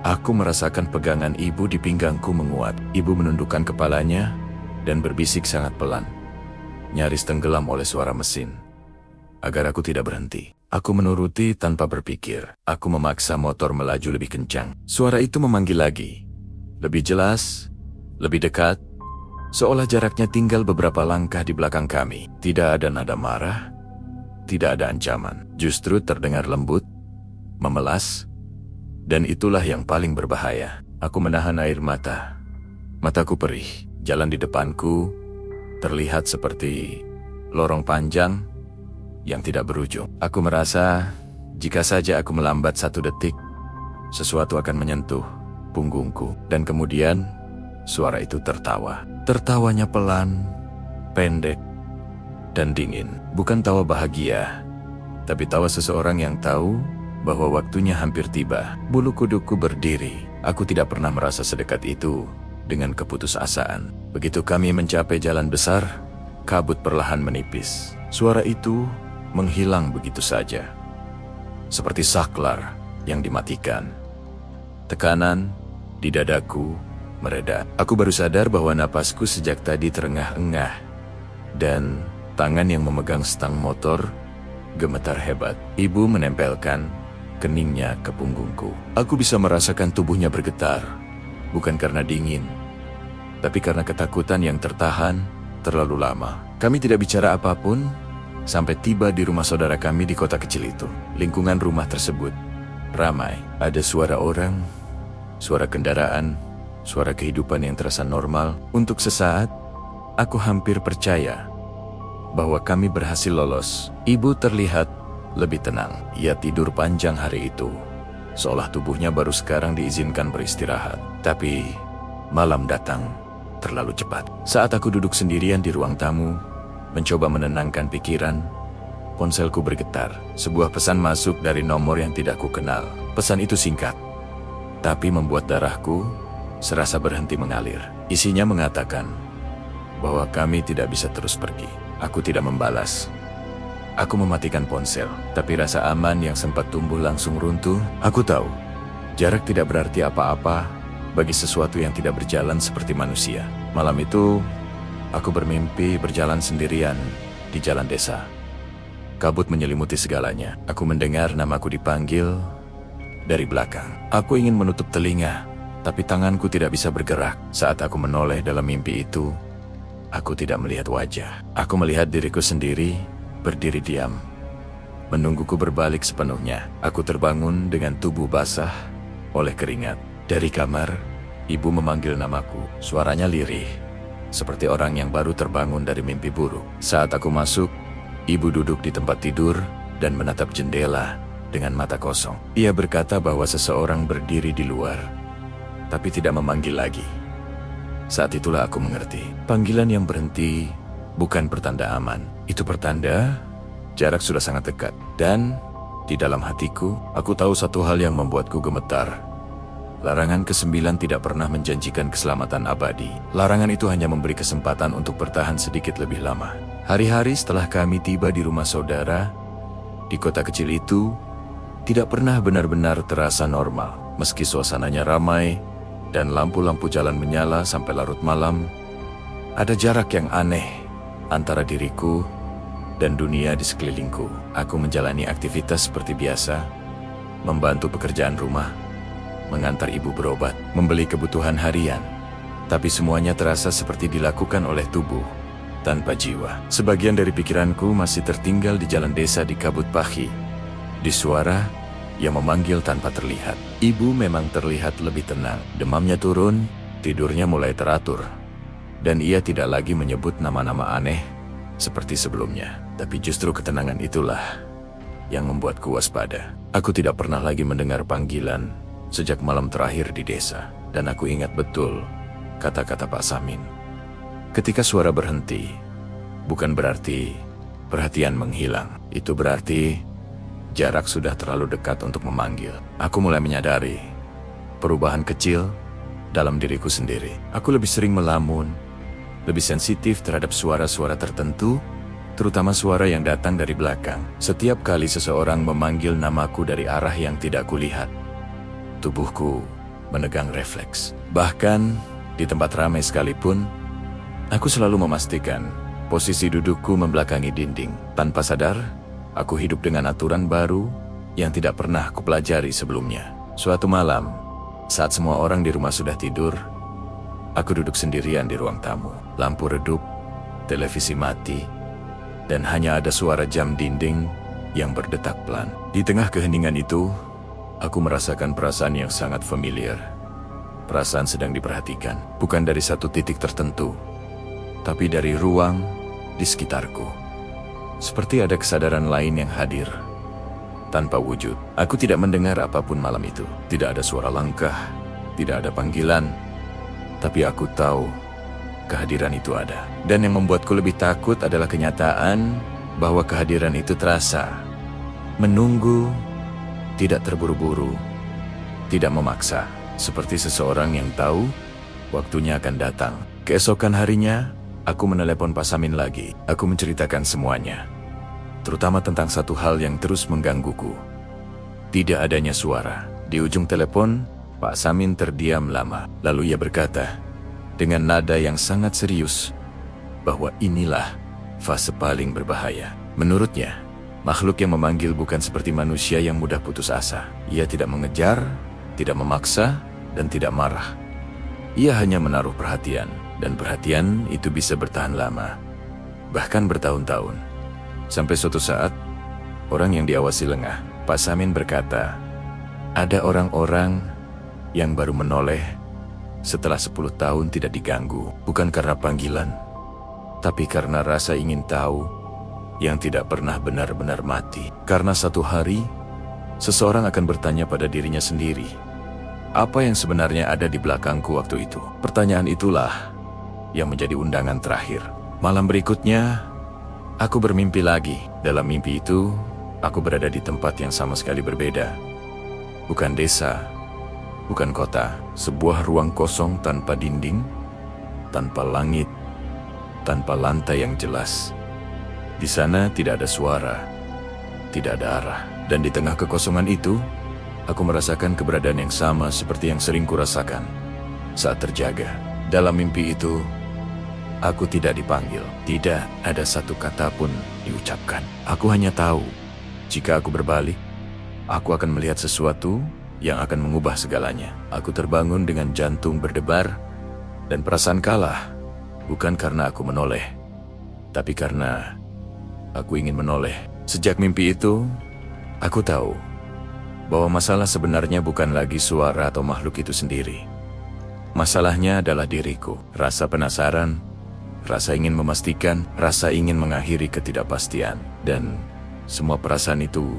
aku merasakan pegangan ibu di pinggangku menguat. Ibu menundukkan kepalanya dan berbisik sangat pelan, nyaris tenggelam oleh suara mesin, agar aku tidak berhenti. Aku menuruti tanpa berpikir. Aku memaksa motor melaju lebih kencang. Suara itu memanggil lagi. Lebih jelas, lebih dekat, seolah jaraknya tinggal beberapa langkah di belakang kami. Tidak ada nada marah, tidak ada ancaman. Justru terdengar lembut, memelas, dan itulah yang paling berbahaya. Aku menahan air mata. Mataku perih. Jalan di depanku terlihat seperti lorong panjang yang tidak berujung. Aku merasa jika saja aku melambat 1 detik, sesuatu akan menyentuh punggungku. Dan kemudian suara itu tertawa. Tertawanya pelan, pendek, dan dingin. Bukan tawa bahagia, tapi tawa seseorang yang tahu bahwa waktunya hampir tiba. Bulu kuduku berdiri. Aku tidak pernah merasa sedekat itu dengan keputusasaan. Begitu kami mencapai jalan besar, kabut perlahan menipis. Suara itu menghilang begitu saja, seperti saklar yang dimatikan. Tekanan di dadaku mereda. Aku baru sadar bahwa napasku sejak tadi terengah-engah, dan tangan yang memegang stang motor gemetar hebat. Ibu menempelkan keningnya ke punggungku. Aku bisa merasakan tubuhnya bergetar, bukan karena dingin, tapi karena ketakutan yang tertahan terlalu lama. Kami tidak bicara apapun sampai tiba di rumah saudara kami di kota kecil itu. Lingkungan rumah tersebut ramai. Ada suara orang, suara kendaraan, suara kehidupan yang terasa normal. Untuk sesaat, aku hampir percaya bahwa kami berhasil lolos. Ibu terlihat lebih tenang. Ia tidur panjang hari itu, seolah tubuhnya baru sekarang diizinkan beristirahat. Tapi malam datang terlalu cepat. Saat aku duduk sendirian di ruang tamu, mencoba menenangkan pikiran, ponselku bergetar. Sebuah pesan masuk dari nomor yang tidak kukenal. Pesan itu singkat, tapi membuat darahku serasa berhenti mengalir. Isinya mengatakan bahwa kami tidak bisa terus pergi. Aku tidak membalas. Aku mematikan ponsel, tapi rasa aman yang sempat tumbuh langsung runtuh. Aku tahu, jarak tidak berarti apa-apa bagi sesuatu yang tidak berjalan seperti manusia. Malam itu, aku bermimpi berjalan sendirian di jalan desa. Kabut menyelimuti segalanya. Aku mendengar namaku dipanggil dari belakang. Aku ingin menutup telinga, tapi tanganku tidak bisa bergerak. Saat aku menoleh dalam mimpi itu, aku tidak melihat wajah. Aku melihat diriku sendiri berdiri diam, menungguku berbalik sepenuhnya. Aku terbangun dengan tubuh basah oleh keringat. Dari kamar, ibu memanggil namaku. Suaranya lirih, seperti orang yang baru terbangun dari mimpi buruk. Saat aku masuk, ibu duduk di tempat tidur dan menatap jendela dengan mata kosong. Ia berkata bahwa seseorang berdiri di luar, tapi tidak memanggil lagi. Saat itulah aku mengerti. Panggilan yang berhenti bukan pertanda aman. Itu pertanda jarak sudah sangat dekat. Dan di dalam hatiku, aku tahu satu hal yang membuatku gemetar. Larangan ke-9 tidak pernah menjanjikan keselamatan abadi. Larangan itu hanya memberi kesempatan untuk bertahan sedikit lebih lama. Hari-hari setelah kami tiba di rumah saudara, di kota kecil itu, tidak pernah benar-benar terasa normal. Meski suasananya ramai, dan lampu-lampu jalan menyala sampai larut malam, ada jarak yang aneh antara diriku dan dunia di sekelilingku. Aku menjalani aktivitas seperti biasa, membantu pekerjaan rumah, mengantar ibu berobat, membeli kebutuhan harian. Tapi semuanya terasa seperti dilakukan oleh tubuh, tanpa jiwa. Sebagian dari pikiranku masih tertinggal di jalan desa di kabut pagi, di suara yang memanggil tanpa terlihat. Ibu memang terlihat lebih tenang. Demamnya turun, tidurnya mulai teratur, dan ia tidak lagi menyebut nama-nama aneh seperti sebelumnya. Tapi justru ketenangan itulah yang membuatku waspada. Aku tidak pernah lagi mendengar panggilan sejak malam terakhir di desa. Dan aku ingat betul kata-kata Pak Samin. Ketika suara berhenti, bukan berarti perhatian menghilang. Itu berarti jarak sudah terlalu dekat untuk memanggil. Aku mulai menyadari perubahan kecil dalam diriku sendiri. Aku lebih sering melamun, lebih sensitif terhadap suara-suara tertentu, terutama suara yang datang dari belakang. Setiap kali seseorang memanggil namaku dari arah yang tidak kulihat, tubuhku menegang refleks. Bahkan di tempat ramai sekalipun, aku selalu memastikan posisi dudukku membelakangi dinding. Tanpa sadar, aku hidup dengan aturan baru yang tidak pernah kupelajari sebelumnya. Suatu malam, saat semua orang di rumah sudah tidur, aku duduk sendirian di ruang tamu. Lampu redup, televisi mati, dan hanya ada suara jam dinding yang berdetak pelan. Di tengah keheningan itu, aku merasakan perasaan yang sangat familiar. Perasaan sedang diperhatikan, bukan dari satu titik tertentu, tapi dari ruang di sekitarku. Seperti ada kesadaran lain yang hadir tanpa wujud. Aku tidak mendengar apapun malam itu. Tidak ada suara langkah, tidak ada panggilan, tapi aku tahu kehadiran itu ada. Dan yang membuatku lebih takut adalah kenyataan bahwa kehadiran itu terasa. Menunggu, tidak terburu-buru, tidak memaksa. Seperti seseorang yang tahu waktunya akan datang. Keesokan harinya, aku menelepon Pak Samin lagi. Aku menceritakan semuanya, terutama tentang satu hal yang terus menggangguku. Tidak adanya suara. Di ujung telepon, Pak Samin terdiam lama. Lalu ia berkata, dengan nada yang sangat serius, bahwa inilah fase paling berbahaya. Menurutnya, makhluk yang memanggil bukan seperti manusia yang mudah putus asa. Ia tidak mengejar, tidak memaksa, dan tidak marah. Ia hanya menaruh perhatian, dan perhatian itu bisa bertahan lama, bahkan bertahun-tahun. Sampai suatu saat, orang yang diawasi lengah. Pak Samin berkata, ada orang-orang yang baru menoleh setelah 10 tahun tidak diganggu, bukan karena panggilan, tapi karena rasa ingin tahu yang tidak pernah benar-benar mati. Karena satu hari, seseorang akan bertanya pada dirinya sendiri, apa yang sebenarnya ada di belakangku waktu itu? Pertanyaan itulah yang menjadi undangan terakhir. Malam berikutnya, aku bermimpi lagi. Dalam mimpi itu, aku berada di tempat yang sama sekali berbeda. Bukan desa, bukan kota, sebuah ruang kosong tanpa dinding, tanpa langit, tanpa lantai yang jelas. Di sana tidak ada suara, tidak ada arah. Dan di tengah kekosongan itu, aku merasakan keberadaan yang sama seperti yang sering kurasakan saat terjaga. Dalam mimpi itu, aku tidak dipanggil. Tidak ada satu kata pun diucapkan. Aku hanya tahu, jika aku berbalik, aku akan melihat sesuatu yang akan mengubah segalanya. Aku terbangun dengan jantung berdebar dan perasaan kalah, bukan karena aku menoleh, tapi karena aku ingin menoleh. Sejak mimpi itu, aku tahu bahwa masalah sebenarnya bukan lagi suara atau makhluk itu sendiri. Masalahnya adalah diriku. Rasa penasaran, rasa ingin memastikan, rasa ingin mengakhiri ketidakpastian. Dan semua perasaan itu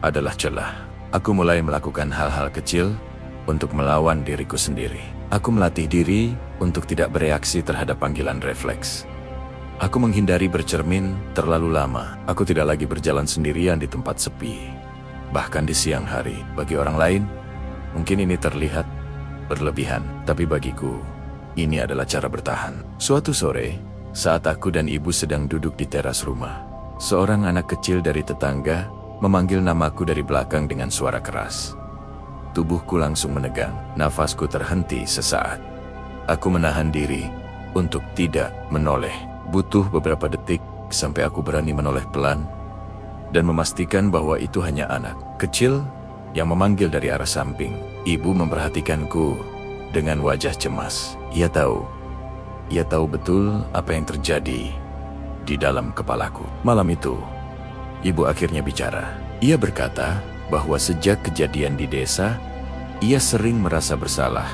adalah celah. Aku mulai melakukan hal-hal kecil untuk melawan diriku sendiri. Aku melatih diri untuk tidak bereaksi terhadap panggilan refleks. Aku menghindari bercermin terlalu lama. Aku tidak lagi berjalan sendirian di tempat sepi, bahkan di siang hari. Bagi orang lain, mungkin ini terlihat berlebihan, tapi bagiku, ini adalah cara bertahan. Suatu sore, saat aku dan ibu sedang duduk di teras rumah, seorang anak kecil dari tetangga memanggil namaku dari belakang dengan suara keras. Tubuhku langsung menegang, nafasku terhenti sesaat. Aku menahan diri untuk tidak menoleh. Butuh beberapa detik sampai aku berani menoleh pelan dan memastikan bahwa itu hanya anak kecil yang memanggil dari arah samping. Ibu memperhatikanku dengan wajah cemas. Ia tahu betul apa yang terjadi di dalam kepalaku. Malam itu, ibu akhirnya bicara. Ia berkata bahwa sejak kejadian di desa, ia sering merasa bersalah.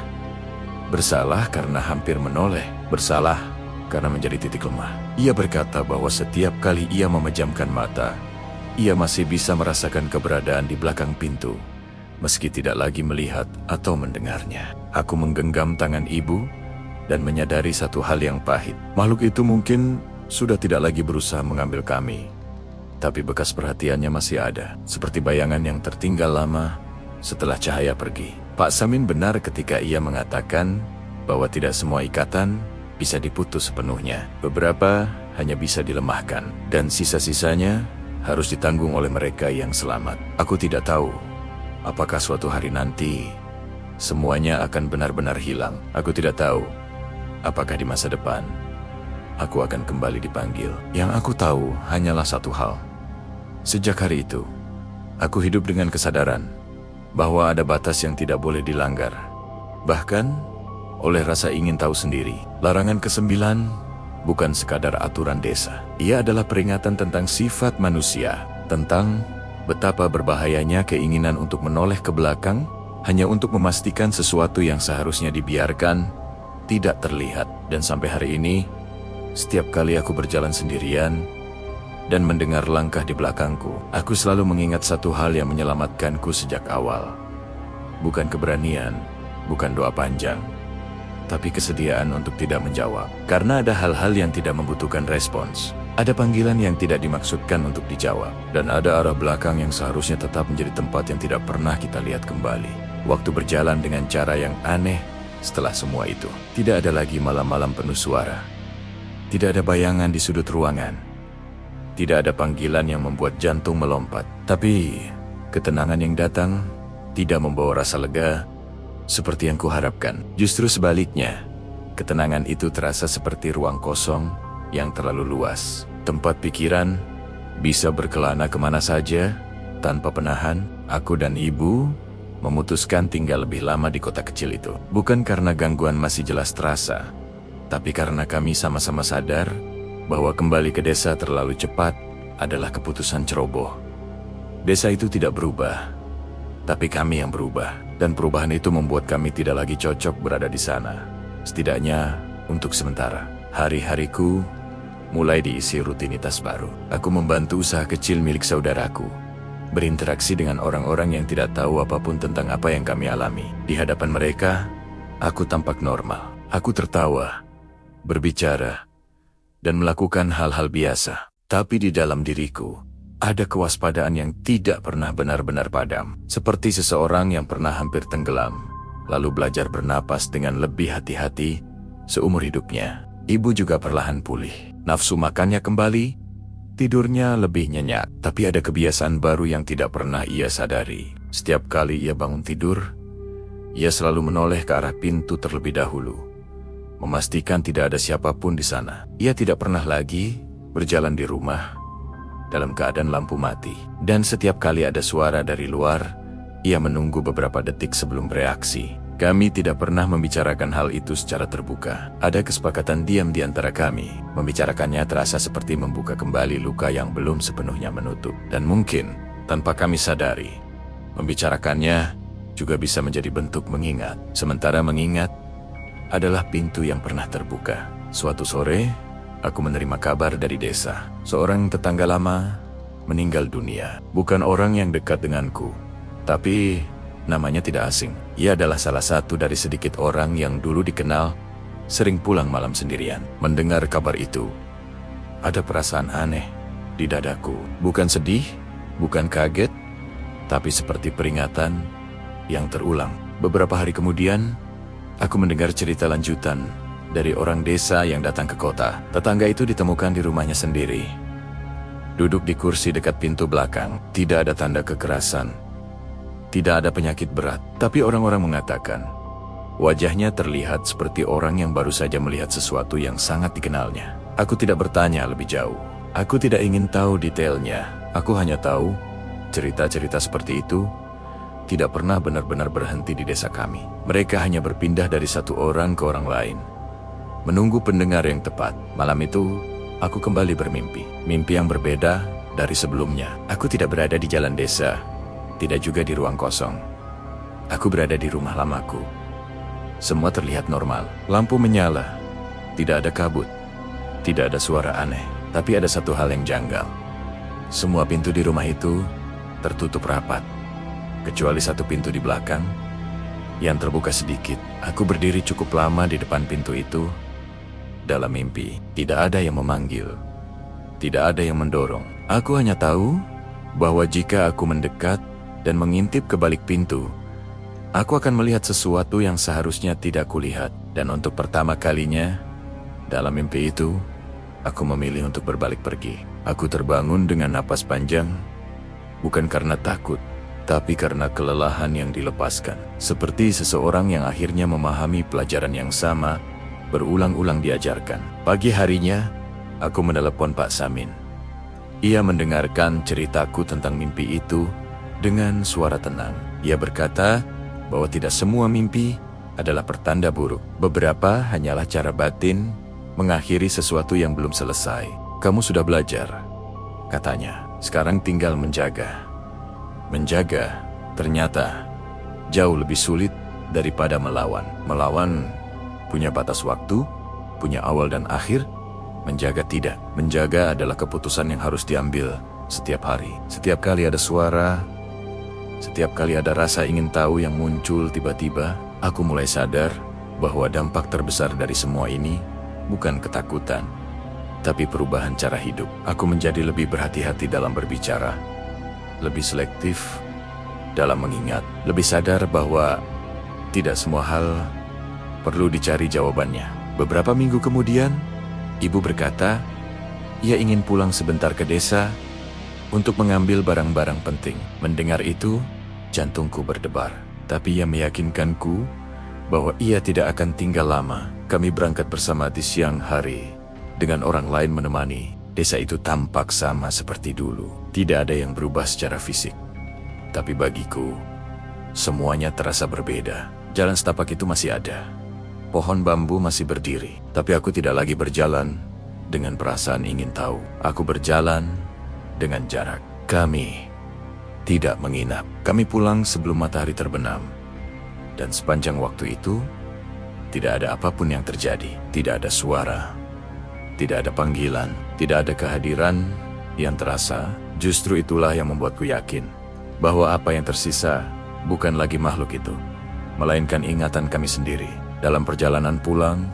Bersalah karena hampir menoleh. Bersalah karena menjadi titik lemah. Ia berkata bahwa setiap kali ia memejamkan mata, ia masih bisa merasakan keberadaan di belakang pintu, meski tidak lagi melihat atau mendengarnya. Aku menggenggam tangan ibu dan menyadari satu hal yang pahit. Makhluk itu mungkin sudah tidak lagi berusaha mengambil kami, tapi bekas perhatiannya masih ada, seperti bayangan yang tertinggal lama setelah cahaya pergi. Pak Samin benar ketika ia mengatakan bahwa tidak semua ikatan bisa diputus sepenuhnya. Beberapa hanya bisa dilemahkan, dan sisa-sisanya harus ditanggung oleh mereka yang selamat. Aku tidak tahu apakah suatu hari nanti semuanya akan benar-benar hilang. Aku tidak tahu apakah di masa depan aku akan kembali dipanggil. Yang aku tahu hanyalah satu hal. Sejak hari itu, aku hidup dengan kesadaran bahwa ada batas yang tidak boleh dilanggar. Bahkan oleh rasa ingin tahu sendiri. Larangan ke-9 bukan sekadar aturan desa. Ia adalah peringatan tentang sifat manusia, tentang betapa berbahayanya keinginan untuk menoleh ke belakang hanya untuk memastikan sesuatu yang seharusnya dibiarkan tidak terlihat. Dan sampai hari ini, setiap kali aku berjalan sendirian dan mendengar langkah di belakangku, aku selalu mengingat satu hal yang menyelamatkanku sejak awal. Bukan keberanian, bukan doa panjang, tapi kesediaan untuk tidak menjawab. Karena ada hal-hal yang tidak membutuhkan respons. Ada panggilan yang tidak dimaksudkan untuk dijawab. Dan ada arah belakang yang seharusnya tetap menjadi tempat yang tidak pernah kita lihat kembali. Waktu berjalan dengan cara yang aneh setelah semua itu. Tidak ada lagi malam-malam penuh suara. Tidak ada bayangan di sudut ruangan. Tidak ada panggilan yang membuat jantung melompat. Tapi ketenangan yang datang tidak membawa rasa lega seperti yang kuharapkan. Justru sebaliknya, ketenangan itu terasa seperti ruang kosong yang terlalu luas. Tempat pikiran bisa berkelana kemana saja tanpa penahan. Aku dan ibu memutuskan tinggal lebih lama di kota kecil itu. Bukan karena gangguan masih jelas terasa, tapi karena kami sama-sama sadar bahwa kembali ke desa terlalu cepat adalah keputusan ceroboh. Desa itu tidak berubah, tapi kami yang berubah. Dan perubahan itu membuat kami tidak lagi cocok berada di sana. Setidaknya untuk sementara. Hari-hariku mulai diisi rutinitas baru. Aku membantu usaha kecil milik saudaraku, berinteraksi dengan orang-orang yang tidak tahu apapun tentang apa yang kami alami. Di hadapan mereka, aku tampak normal. Aku tertawa, berbicara, dan melakukan hal-hal biasa. Tapi di dalam diriku, ada kewaspadaan yang tidak pernah benar-benar padam. Seperti seseorang yang pernah hampir tenggelam, lalu belajar bernapas dengan lebih hati-hati seumur hidupnya. Ibu juga perlahan pulih. Nafsu makannya kembali, tidurnya lebih nyenyak. Tapi ada kebiasaan baru yang tidak pernah ia sadari. Setiap kali ia bangun tidur, ia selalu menoleh ke arah pintu terlebih dahulu, memastikan tidak ada siapapun di sana. Ia tidak pernah lagi berjalan di rumah dalam keadaan lampu mati. Dan setiap kali ada suara dari luar, ia menunggu beberapa detik sebelum bereaksi. Kami tidak pernah membicarakan hal itu secara terbuka. Ada kesepakatan diam di antara kami. Membicarakannya terasa seperti membuka kembali luka yang belum sepenuhnya menutup. Dan mungkin, tanpa kami sadari, membicarakannya juga bisa menjadi bentuk mengingat. Sementara mengingat adalah pintu yang pernah terbuka. Suatu sore, aku menerima kabar dari desa. Seorang tetangga lama meninggal dunia. Bukan orang yang dekat denganku, tapi namanya tidak asing. Ia adalah salah satu dari sedikit orang yang dulu dikenal sering pulang malam sendirian. Mendengar kabar itu, ada perasaan aneh di dadaku. Bukan sedih, bukan kaget, tapi seperti peringatan yang terulang. Beberapa hari kemudian, aku mendengar cerita lanjutan dari orang desa yang datang ke kota. Tetangga itu ditemukan di rumahnya sendiri, duduk di kursi dekat pintu belakang. Tidak ada tanda kekerasan, tidak ada penyakit berat, tapi orang-orang mengatakan wajahnya terlihat seperti orang yang baru saja melihat sesuatu yang sangat dikenalnya. Aku tidak bertanya lebih jauh. Aku tidak ingin tahu detailnya. Aku hanya tahu cerita-cerita seperti itu tidak pernah benar-benar berhenti di desa kami. Mereka hanya berpindah dari satu orang ke orang lain, menunggu pendengar yang tepat. Malam itu, aku kembali bermimpi. Mimpi yang berbeda dari sebelumnya. Aku tidak berada di jalan desa, tidak juga di ruang kosong. Aku berada di rumah lamaku. Semua terlihat normal. Lampu menyala, tidak ada kabut, Tidak ada suara aneh, tapi ada satu hal yang janggal. Semua pintu di rumah itu tertutup rapat, kecuali satu pintu di belakang yang terbuka sedikit. Aku berdiri cukup lama di depan pintu itu. Dalam mimpi, tidak ada yang memanggil, tidak ada yang mendorong. Aku hanya tahu bahwa jika aku mendekat dan mengintip ke balik pintu, aku akan melihat sesuatu yang seharusnya tidak kulihat. Dan untuk pertama kalinya, dalam mimpi itu, aku memilih untuk berbalik pergi. Aku terbangun dengan napas panjang, bukan karena takut, tapi karena kelelahan yang dilepaskan. Seperti seseorang yang akhirnya memahami pelajaran yang sama, berulang-ulang diajarkan. Pagi harinya, aku menelepon Pak Samin. Ia mendengarkan ceritaku tentang mimpi itu dengan suara tenang. Ia berkata bahwa tidak semua mimpi adalah pertanda buruk. Beberapa hanyalah cara batin mengakhiri sesuatu yang belum selesai. Kamu sudah belajar, katanya. Sekarang tinggal menjaga. Menjaga ternyata jauh lebih sulit daripada melawan. Melawan punya batas waktu, punya awal dan akhir. Menjaga tidak. Menjaga adalah keputusan yang harus diambil setiap hari. Setiap kali ada suara, setiap kali ada rasa ingin tahu yang muncul tiba-tiba, aku mulai sadar bahwa dampak terbesar dari semua ini bukan ketakutan, tapi perubahan cara hidup. Aku menjadi lebih berhati-hati dalam berbicara, lebih selektif dalam mengingat, lebih sadar bahwa tidak semua hal perlu dicari jawabannya. Beberapa minggu kemudian, ibu berkata, ia ingin pulang sebentar ke desa untuk mengambil barang-barang penting. Mendengar itu, jantungku berdebar. Tapi ia meyakinkanku bahwa ia tidak akan tinggal lama. Kami berangkat bersama di siang hari, dengan orang lain menemani. Desa itu tampak sama seperti dulu. Tidak ada yang berubah secara fisik. Tapi bagiku, semuanya terasa berbeda. Jalan setapak itu masih ada. Pohon bambu masih berdiri. Tapi aku tidak lagi berjalan dengan perasaan ingin tahu. Aku berjalan dengan jarak. Kami tidak menginap. Kami pulang sebelum matahari terbenam. Dan sepanjang waktu itu, tidak ada apapun yang terjadi. Tidak ada suara, tidak ada panggilan, tidak ada kehadiran yang terasa. Justru itulah yang membuatku yakin bahwa apa yang tersisa bukan lagi makhluk itu, melainkan ingatan kami sendiri. Dalam perjalanan pulang,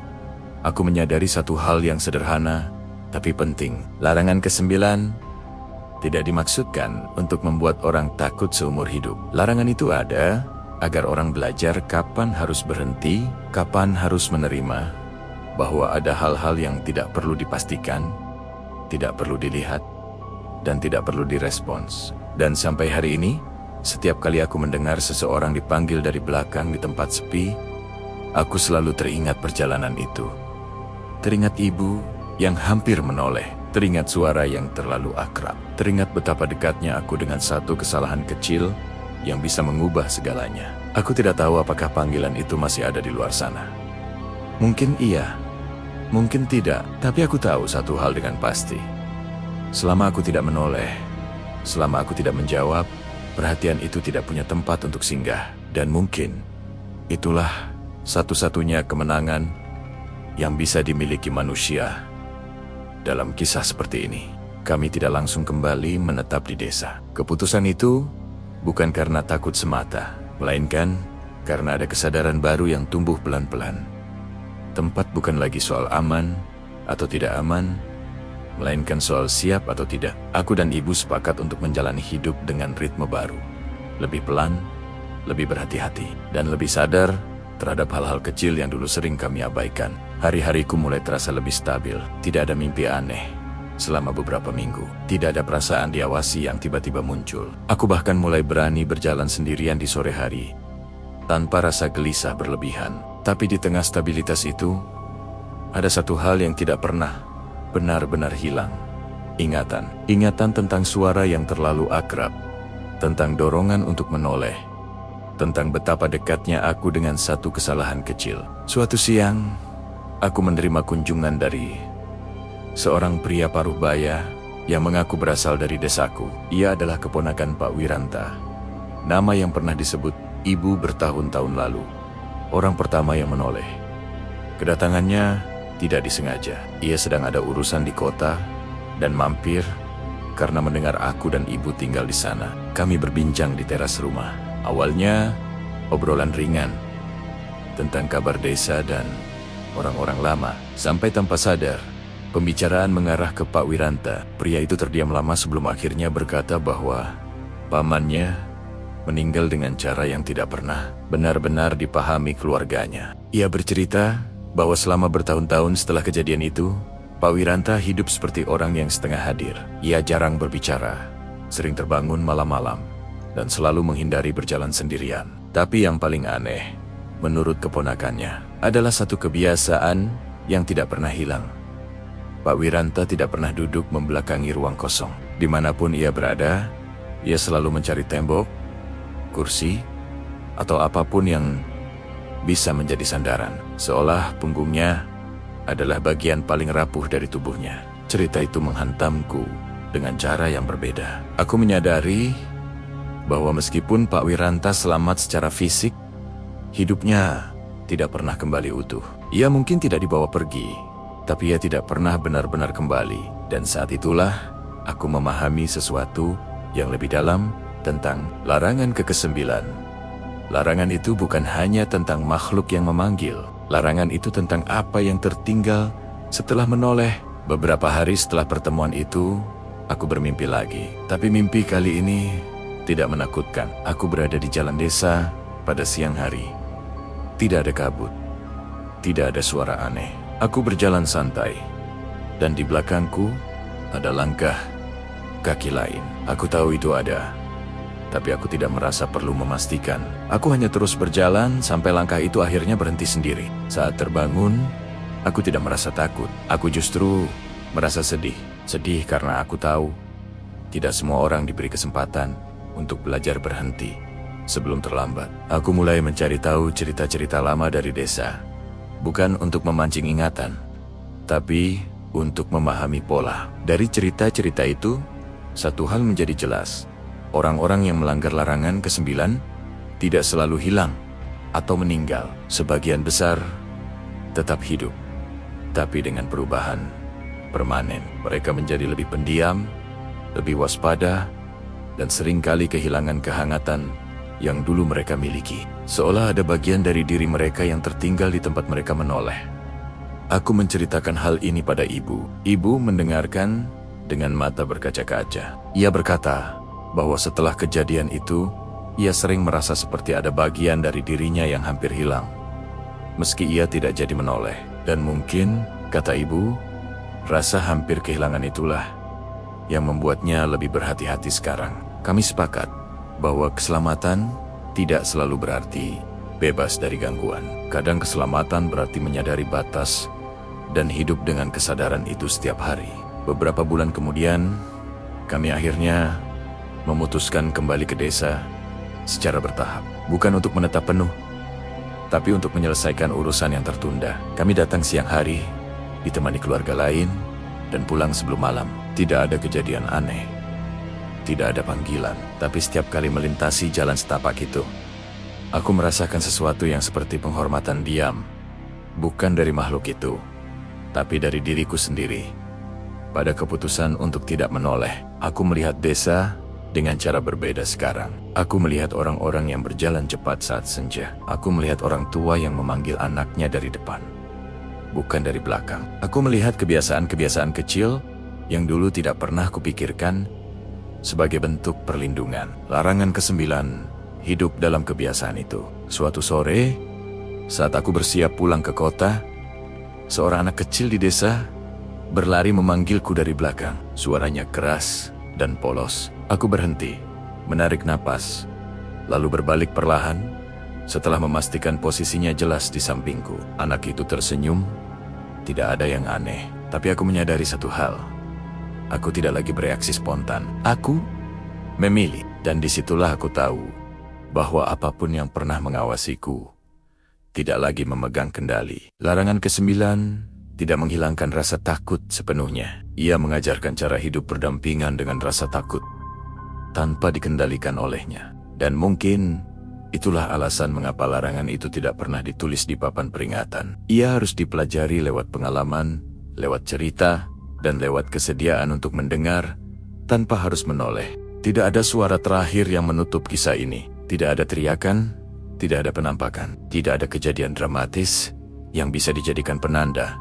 aku menyadari satu hal yang sederhana tapi penting. Larangan ke-9 tidak dimaksudkan untuk membuat orang takut seumur hidup. Larangan itu ada agar orang belajar kapan harus berhenti, kapan harus menerima, bahwa ada hal-hal yang tidak perlu dipastikan, tidak perlu dilihat, dan tidak perlu direspons. Dan sampai hari ini, setiap kali aku mendengar seseorang dipanggil dari belakang di tempat sepi, aku selalu teringat perjalanan itu. Teringat ibu yang hampir menoleh, teringat suara yang terlalu akrab, teringat betapa dekatnya aku dengan satu kesalahan kecil yang bisa mengubah segalanya. Aku tidak tahu apakah panggilan itu masih ada di luar sana. Mungkin iya, mungkin tidak, tapi aku tahu satu hal dengan pasti. Selama aku tidak menoleh, selama aku tidak menjawab, perhatian itu tidak punya tempat untuk singgah. Dan mungkin itulah satu-satunya kemenangan yang bisa dimiliki manusia. Dalam kisah seperti ini, kami tidak langsung kembali menetap di desa. Keputusan itu bukan karena takut semata, melainkan karena ada kesadaran baru yang tumbuh pelan-pelan. Tempat bukan lagi soal aman atau tidak aman, melainkan soal siap atau tidak. Aku dan ibu sepakat untuk menjalani hidup dengan ritme baru. Lebih pelan, lebih berhati-hati, dan lebih sadar terhadap hal-hal kecil yang dulu sering kami abaikan. Hari-hariku mulai terasa lebih stabil. Tidak ada mimpi aneh selama beberapa minggu. Tidak ada perasaan diawasi yang tiba-tiba muncul. Aku bahkan mulai berani berjalan sendirian di sore hari, tanpa rasa gelisah berlebihan. Tapi di tengah stabilitas itu, ada satu hal yang tidak pernah benar-benar hilang. Ingatan. Ingatan tentang suara yang terlalu akrab, tentang dorongan untuk menoleh, tentang betapa dekatnya aku dengan satu kesalahan kecil. Suatu siang, aku menerima kunjungan dari seorang pria paruh baya yang mengaku berasal dari desaku. Ia adalah keponakan Pak Wiranta, nama yang pernah disebut ibu bertahun-tahun lalu. Orang pertama yang menoleh. Kedatangannya Tidak disengaja, ia sedang ada urusan di kota dan mampir karena mendengar aku dan ibu tinggal di sana. Kami berbincang di teras rumah. Awalnya, obrolan ringan tentang kabar desa dan orang-orang lama. Sampai tanpa sadar, pembicaraan mengarah ke Pak Wiranta. Pria itu terdiam lama sebelum akhirnya berkata bahwa pamannya meninggal dengan cara yang tidak pernah benar-benar dipahami keluarganya. Ia bercerita bahwa selama bertahun-tahun setelah kejadian itu, Pak Wiranta hidup seperti orang yang setengah hadir. Ia jarang berbicara, sering terbangun malam-malam, dan selalu menghindari berjalan sendirian. Tapi yang paling aneh, menurut keponakannya, adalah satu kebiasaan yang tidak pernah hilang. Pak Wiranta tidak pernah duduk membelakangi ruang kosong. Dimanapun ia berada, ia selalu mencari tembok, kursi, atau apapun yang bisa menjadi sandaran, seolah punggungnya adalah bagian paling rapuh dari tubuhnya. Cerita itu menghantamku dengan cara yang berbeda. Aku menyadari bahwa meskipun Pak Wiranta selamat secara fisik, hidupnya tidak pernah kembali utuh. Ia mungkin tidak dibawa pergi, tapi ia tidak pernah benar-benar kembali. Dan saat itulah aku memahami sesuatu yang lebih dalam tentang larangan ke-9. Larangan itu bukan hanya tentang makhluk yang memanggil. Larangan itu tentang apa yang tertinggal setelah menoleh. Beberapa hari setelah pertemuan itu, aku bermimpi lagi. Tapi mimpi kali ini tidak menakutkan. Aku berada di jalan desa pada siang hari. Tidak ada kabut. Tidak ada suara aneh. Aku berjalan santai. Dan di belakangku ada langkah kaki lain. Aku tahu itu ada. Tapi aku tidak merasa perlu memastikan. Aku hanya terus berjalan sampai langkah itu akhirnya berhenti sendiri. Saat terbangun, aku tidak merasa takut. Aku justru merasa sedih. Sedih karena aku tahu tidak semua orang diberi kesempatan untuk belajar berhenti sebelum terlambat. Aku mulai mencari tahu cerita-cerita lama dari desa. Bukan untuk memancing ingatan, tapi untuk memahami pola. Dari cerita-cerita itu, satu hal menjadi jelas. Orang-orang yang melanggar larangan ke-9 tidak selalu hilang atau meninggal. Sebagian besar tetap hidup, tapi dengan perubahan permanen. Mereka menjadi lebih pendiam, lebih waspada, dan seringkali kehilangan kehangatan yang dulu mereka miliki. Seolah ada bagian dari diri mereka yang tertinggal di tempat mereka menoleh. Aku menceritakan hal ini pada ibu. Ibu mendengarkan dengan mata berkaca-kaca. Ia berkata bahwa setelah kejadian itu, ia sering merasa seperti ada bagian dari dirinya yang hampir hilang. Meski ia tidak jadi menoleh. Dan mungkin, kata ibu, rasa hampir kehilangan itulah yang membuatnya lebih berhati-hati sekarang. Kami sepakat bahwa keselamatan tidak selalu berarti bebas dari gangguan. Kadang keselamatan berarti menyadari batas dan hidup dengan kesadaran itu setiap hari. Beberapa bulan kemudian, kami akhirnya memutuskan kembali ke desa secara bertahap. Bukan untuk menetap penuh, tapi untuk menyelesaikan urusan yang tertunda. Kami datang siang hari, ditemani keluarga lain, dan pulang sebelum malam. Tidak ada kejadian aneh. Tidak ada panggilan, tapi setiap kali melintasi jalan setapak itu, aku merasakan sesuatu yang seperti penghormatan diam. Bukan dari makhluk itu, tapi dari diriku sendiri. Pada keputusan untuk tidak menoleh, aku melihat desa dengan cara berbeda sekarang. Aku melihat orang-orang yang berjalan cepat saat senja. Aku melihat orang tua yang memanggil anaknya dari depan, bukan dari belakang. Aku melihat kebiasaan-kebiasaan kecil yang dulu tidak pernah kupikirkan sebagai bentuk perlindungan. Larangan ke-9 hidup dalam kebiasaan itu. Suatu sore, saat aku bersiap pulang ke kota, seorang anak kecil di desa berlari memanggilku dari belakang. Suaranya keras dan polos. Aku berhenti, menarik napas, lalu berbalik perlahan setelah memastikan posisinya jelas di sampingku. Anak itu tersenyum, tidak ada yang aneh. Tapi aku menyadari satu hal. Aku tidak lagi bereaksi spontan. Aku memilih. Dan disitulah aku tahu bahwa apapun yang pernah mengawasiku tidak lagi memegang kendali. Larangan ke-9 tidak menghilangkan rasa takut sepenuhnya. Ia mengajarkan cara hidup berdampingan dengan rasa takut tanpa dikendalikan olehnya. Dan mungkin Itulah alasan mengapa larangan itu tidak pernah ditulis di papan peringatan. Ia harus dipelajari lewat pengalaman, lewat cerita, dan lewat kesediaan untuk mendengar, tanpa harus menoleh. Tidak ada suara terakhir yang menutup kisah ini. Tidak ada teriakan, tidak ada penampakan, tidak ada kejadian dramatis yang bisa dijadikan penanda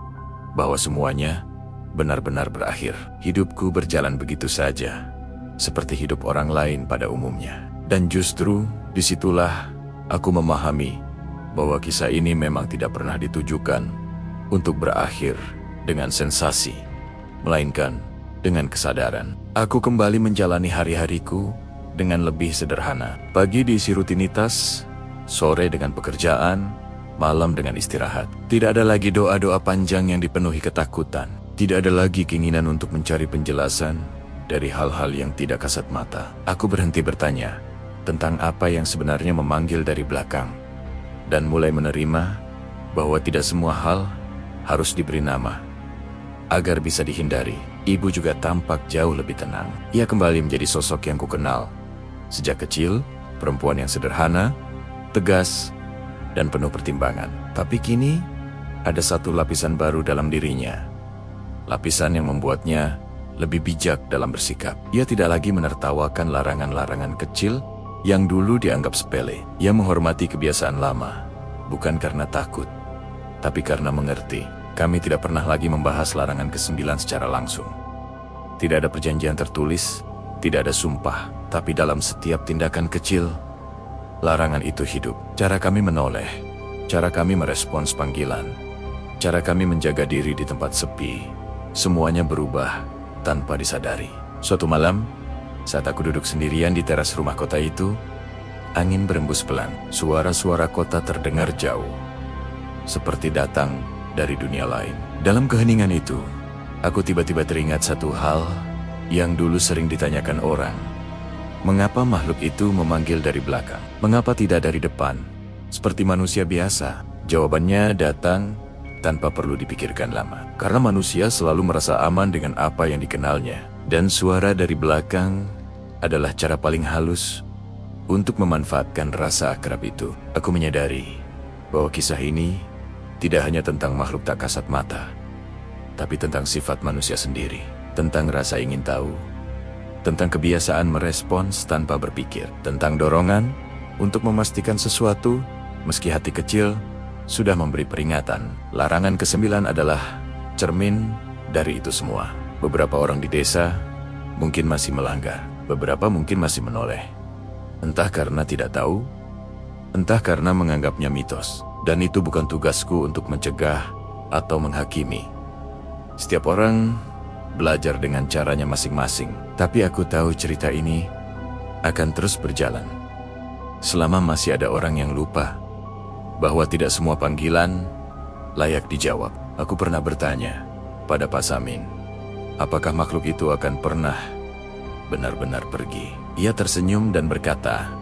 bahwa semuanya benar-benar berakhir. Hidupku berjalan begitu saja, seperti hidup orang lain pada umumnya. Dan justru disitulah aku memahami bahwa kisah ini memang tidak pernah ditujukan untuk berakhir dengan sensasi, melainkan dengan kesadaran. Aku kembali menjalani hari-hariku dengan lebih sederhana. Pagi diisi rutinitas, sore dengan pekerjaan, malam dengan istirahat. Tidak ada lagi doa-doa panjang yang dipenuhi ketakutan. Tidak ada lagi keinginan untuk mencari penjelasan dari hal-hal yang tidak kasat mata. Aku berhenti bertanya tentang apa yang sebenarnya memanggil dari belakang, dan mulai menerima bahwa tidak semua hal harus diberi nama agar bisa dihindari. Ibu juga tampak jauh lebih tenang. Ia kembali menjadi sosok yang kukenal sejak kecil, perempuan yang sederhana, tegas, dan penuh pertimbangan. Tapi kini ada satu lapisan baru dalam dirinya. Lapisan yang membuatnya lebih bijak dalam bersikap. Ia tidak lagi menertawakan larangan-larangan kecil yang dulu dianggap sepele. Ia menghormati kebiasaan lama, bukan karena takut, tapi karena mengerti. Kami tidak pernah lagi membahas larangan ke-9 secara langsung. Tidak ada perjanjian tertulis, tidak ada sumpah, tapi dalam setiap tindakan kecil, larangan itu hidup. Cara kami menoleh, cara kami merespons panggilan, cara kami menjaga diri di tempat sepi, semuanya berubah tanpa disadari. Suatu malam, saat aku duduk sendirian di teras rumah kota itu, angin berembus pelan. Suara-suara kota terdengar jauh, seperti datang dari dunia lain. Dalam keheningan itu, aku tiba-tiba teringat satu hal yang dulu sering ditanyakan orang. Mengapa makhluk itu memanggil dari belakang? Mengapa tidak dari depan, seperti manusia biasa? Jawabannya datang tanpa perlu dipikirkan lama. Karena manusia selalu merasa aman dengan apa yang dikenalnya. Dan suara dari belakang adalah cara paling halus untuk memanfaatkan rasa akrab itu. Aku menyadari bahwa kisah ini tidak hanya tentang makhluk tak kasat mata, tapi tentang sifat manusia sendiri, tentang rasa ingin tahu, tentang kebiasaan merespons tanpa berpikir, tentang dorongan untuk memastikan sesuatu meski hati kecil sudah memberi peringatan. Larangan ke-9 adalah cermin dari itu semua. Beberapa orang di desa mungkin masih melanggar, beberapa mungkin masih menoleh. Entah karena tidak tahu, entah karena menganggapnya mitos. Dan itu bukan tugasku untuk mencegah atau menghakimi. Setiap orang belajar dengan caranya masing-masing. Tapi aku tahu cerita ini akan terus berjalan selama masih ada orang yang lupa bahwa tidak semua panggilan layak dijawab. Aku pernah bertanya pada Pak Samin, apakah makhluk itu akan pernah benar-benar pergi? Ia tersenyum dan berkata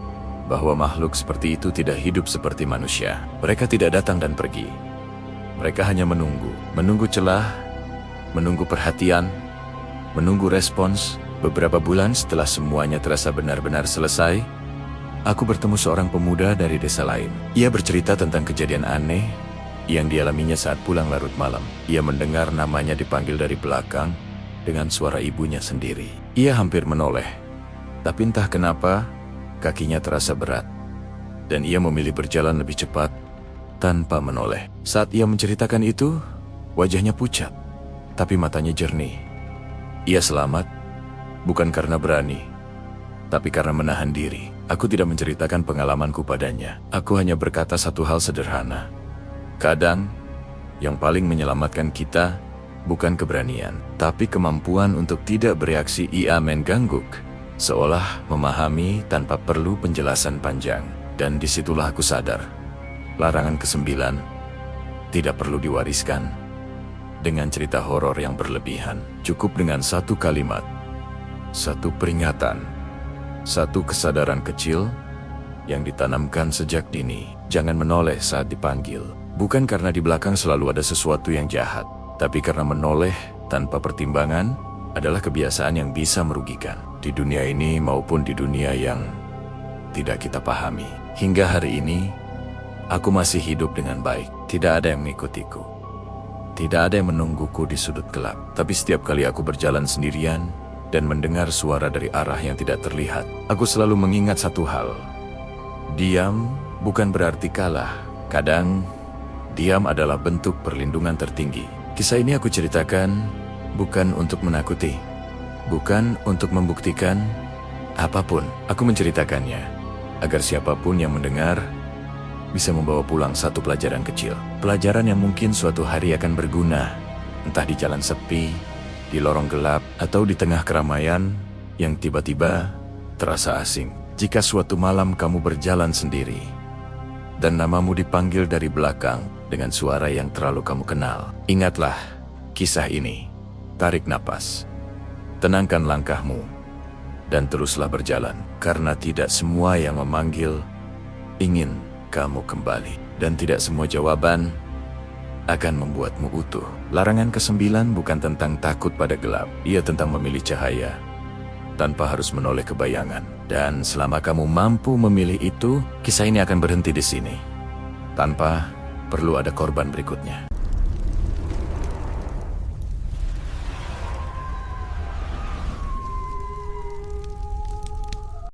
bahwa makhluk seperti itu tidak hidup seperti manusia. Mereka tidak datang dan pergi. Mereka hanya menunggu celah, menunggu perhatian, menunggu respons. Beberapa bulan setelah semuanya terasa benar-benar selesai, aku bertemu seorang pemuda dari desa lain. Ia bercerita tentang kejadian aneh yang dialaminya saat pulang larut malam. Ia mendengar namanya dipanggil dari belakang dengan suara ibunya sendiri. Ia hampir menoleh, tapi entah kenapa kakinya terasa berat, dan ia memilih berjalan lebih cepat tanpa menoleh. Saat ia menceritakan itu, wajahnya pucat, tapi matanya jernih. Ia selamat, bukan karena berani, tapi karena menahan diri. Aku tidak menceritakan pengalamanku padanya. Aku hanya berkata satu hal sederhana. Kadang, yang paling menyelamatkan kita bukan keberanian, tapi kemampuan untuk tidak bereaksi mengganggu, seolah memahami tanpa perlu penjelasan panjang. Dan disitulah aku sadar, larangan ke-9 tidak perlu diwariskan dengan cerita horor yang berlebihan. Cukup dengan satu kalimat, satu peringatan, satu kesadaran kecil yang ditanamkan sejak dini. Jangan menoleh saat dipanggil, bukan karena di belakang selalu ada sesuatu yang jahat, tapi karena menoleh tanpa pertimbangan adalah kebiasaan yang bisa merugikan di dunia ini maupun di dunia yang tidak kita pahami. Hingga hari ini, aku masih hidup dengan baik. Tidak ada yang mengikutiku. Tidak ada yang menungguku di sudut gelap. Tapi setiap kali aku berjalan sendirian dan mendengar suara dari arah yang tidak terlihat, aku selalu mengingat satu hal. Diam bukan berarti kalah. Kadang, diam adalah bentuk perlindungan tertinggi. Kisah ini aku ceritakan bukan untuk menakuti, bukan untuk membuktikan apapun. Aku menceritakannya agar siapapun yang mendengar bisa membawa pulang satu pelajaran kecil. Pelajaran yang mungkin suatu hari akan berguna, entah di jalan sepi, di lorong gelap, atau di tengah keramaian yang tiba-tiba terasa asing. Jika suatu malam kamu berjalan sendiri, dan namamu dipanggil dari belakang dengan suara yang terlalu kamu kenal, ingatlah kisah ini. Tarik napas, tenangkan langkahmu, dan teruslah berjalan. Karena tidak semua yang memanggil ingin kamu kembali, dan tidak semua jawaban akan membuatmu utuh. Larangan ke-9 bukan tentang takut pada gelap. Ia tentang memilih cahaya tanpa harus menoleh kebayangan. Dan selama kamu mampu memilih itu, kisah ini akan berhenti di sini, tanpa perlu ada korban berikutnya.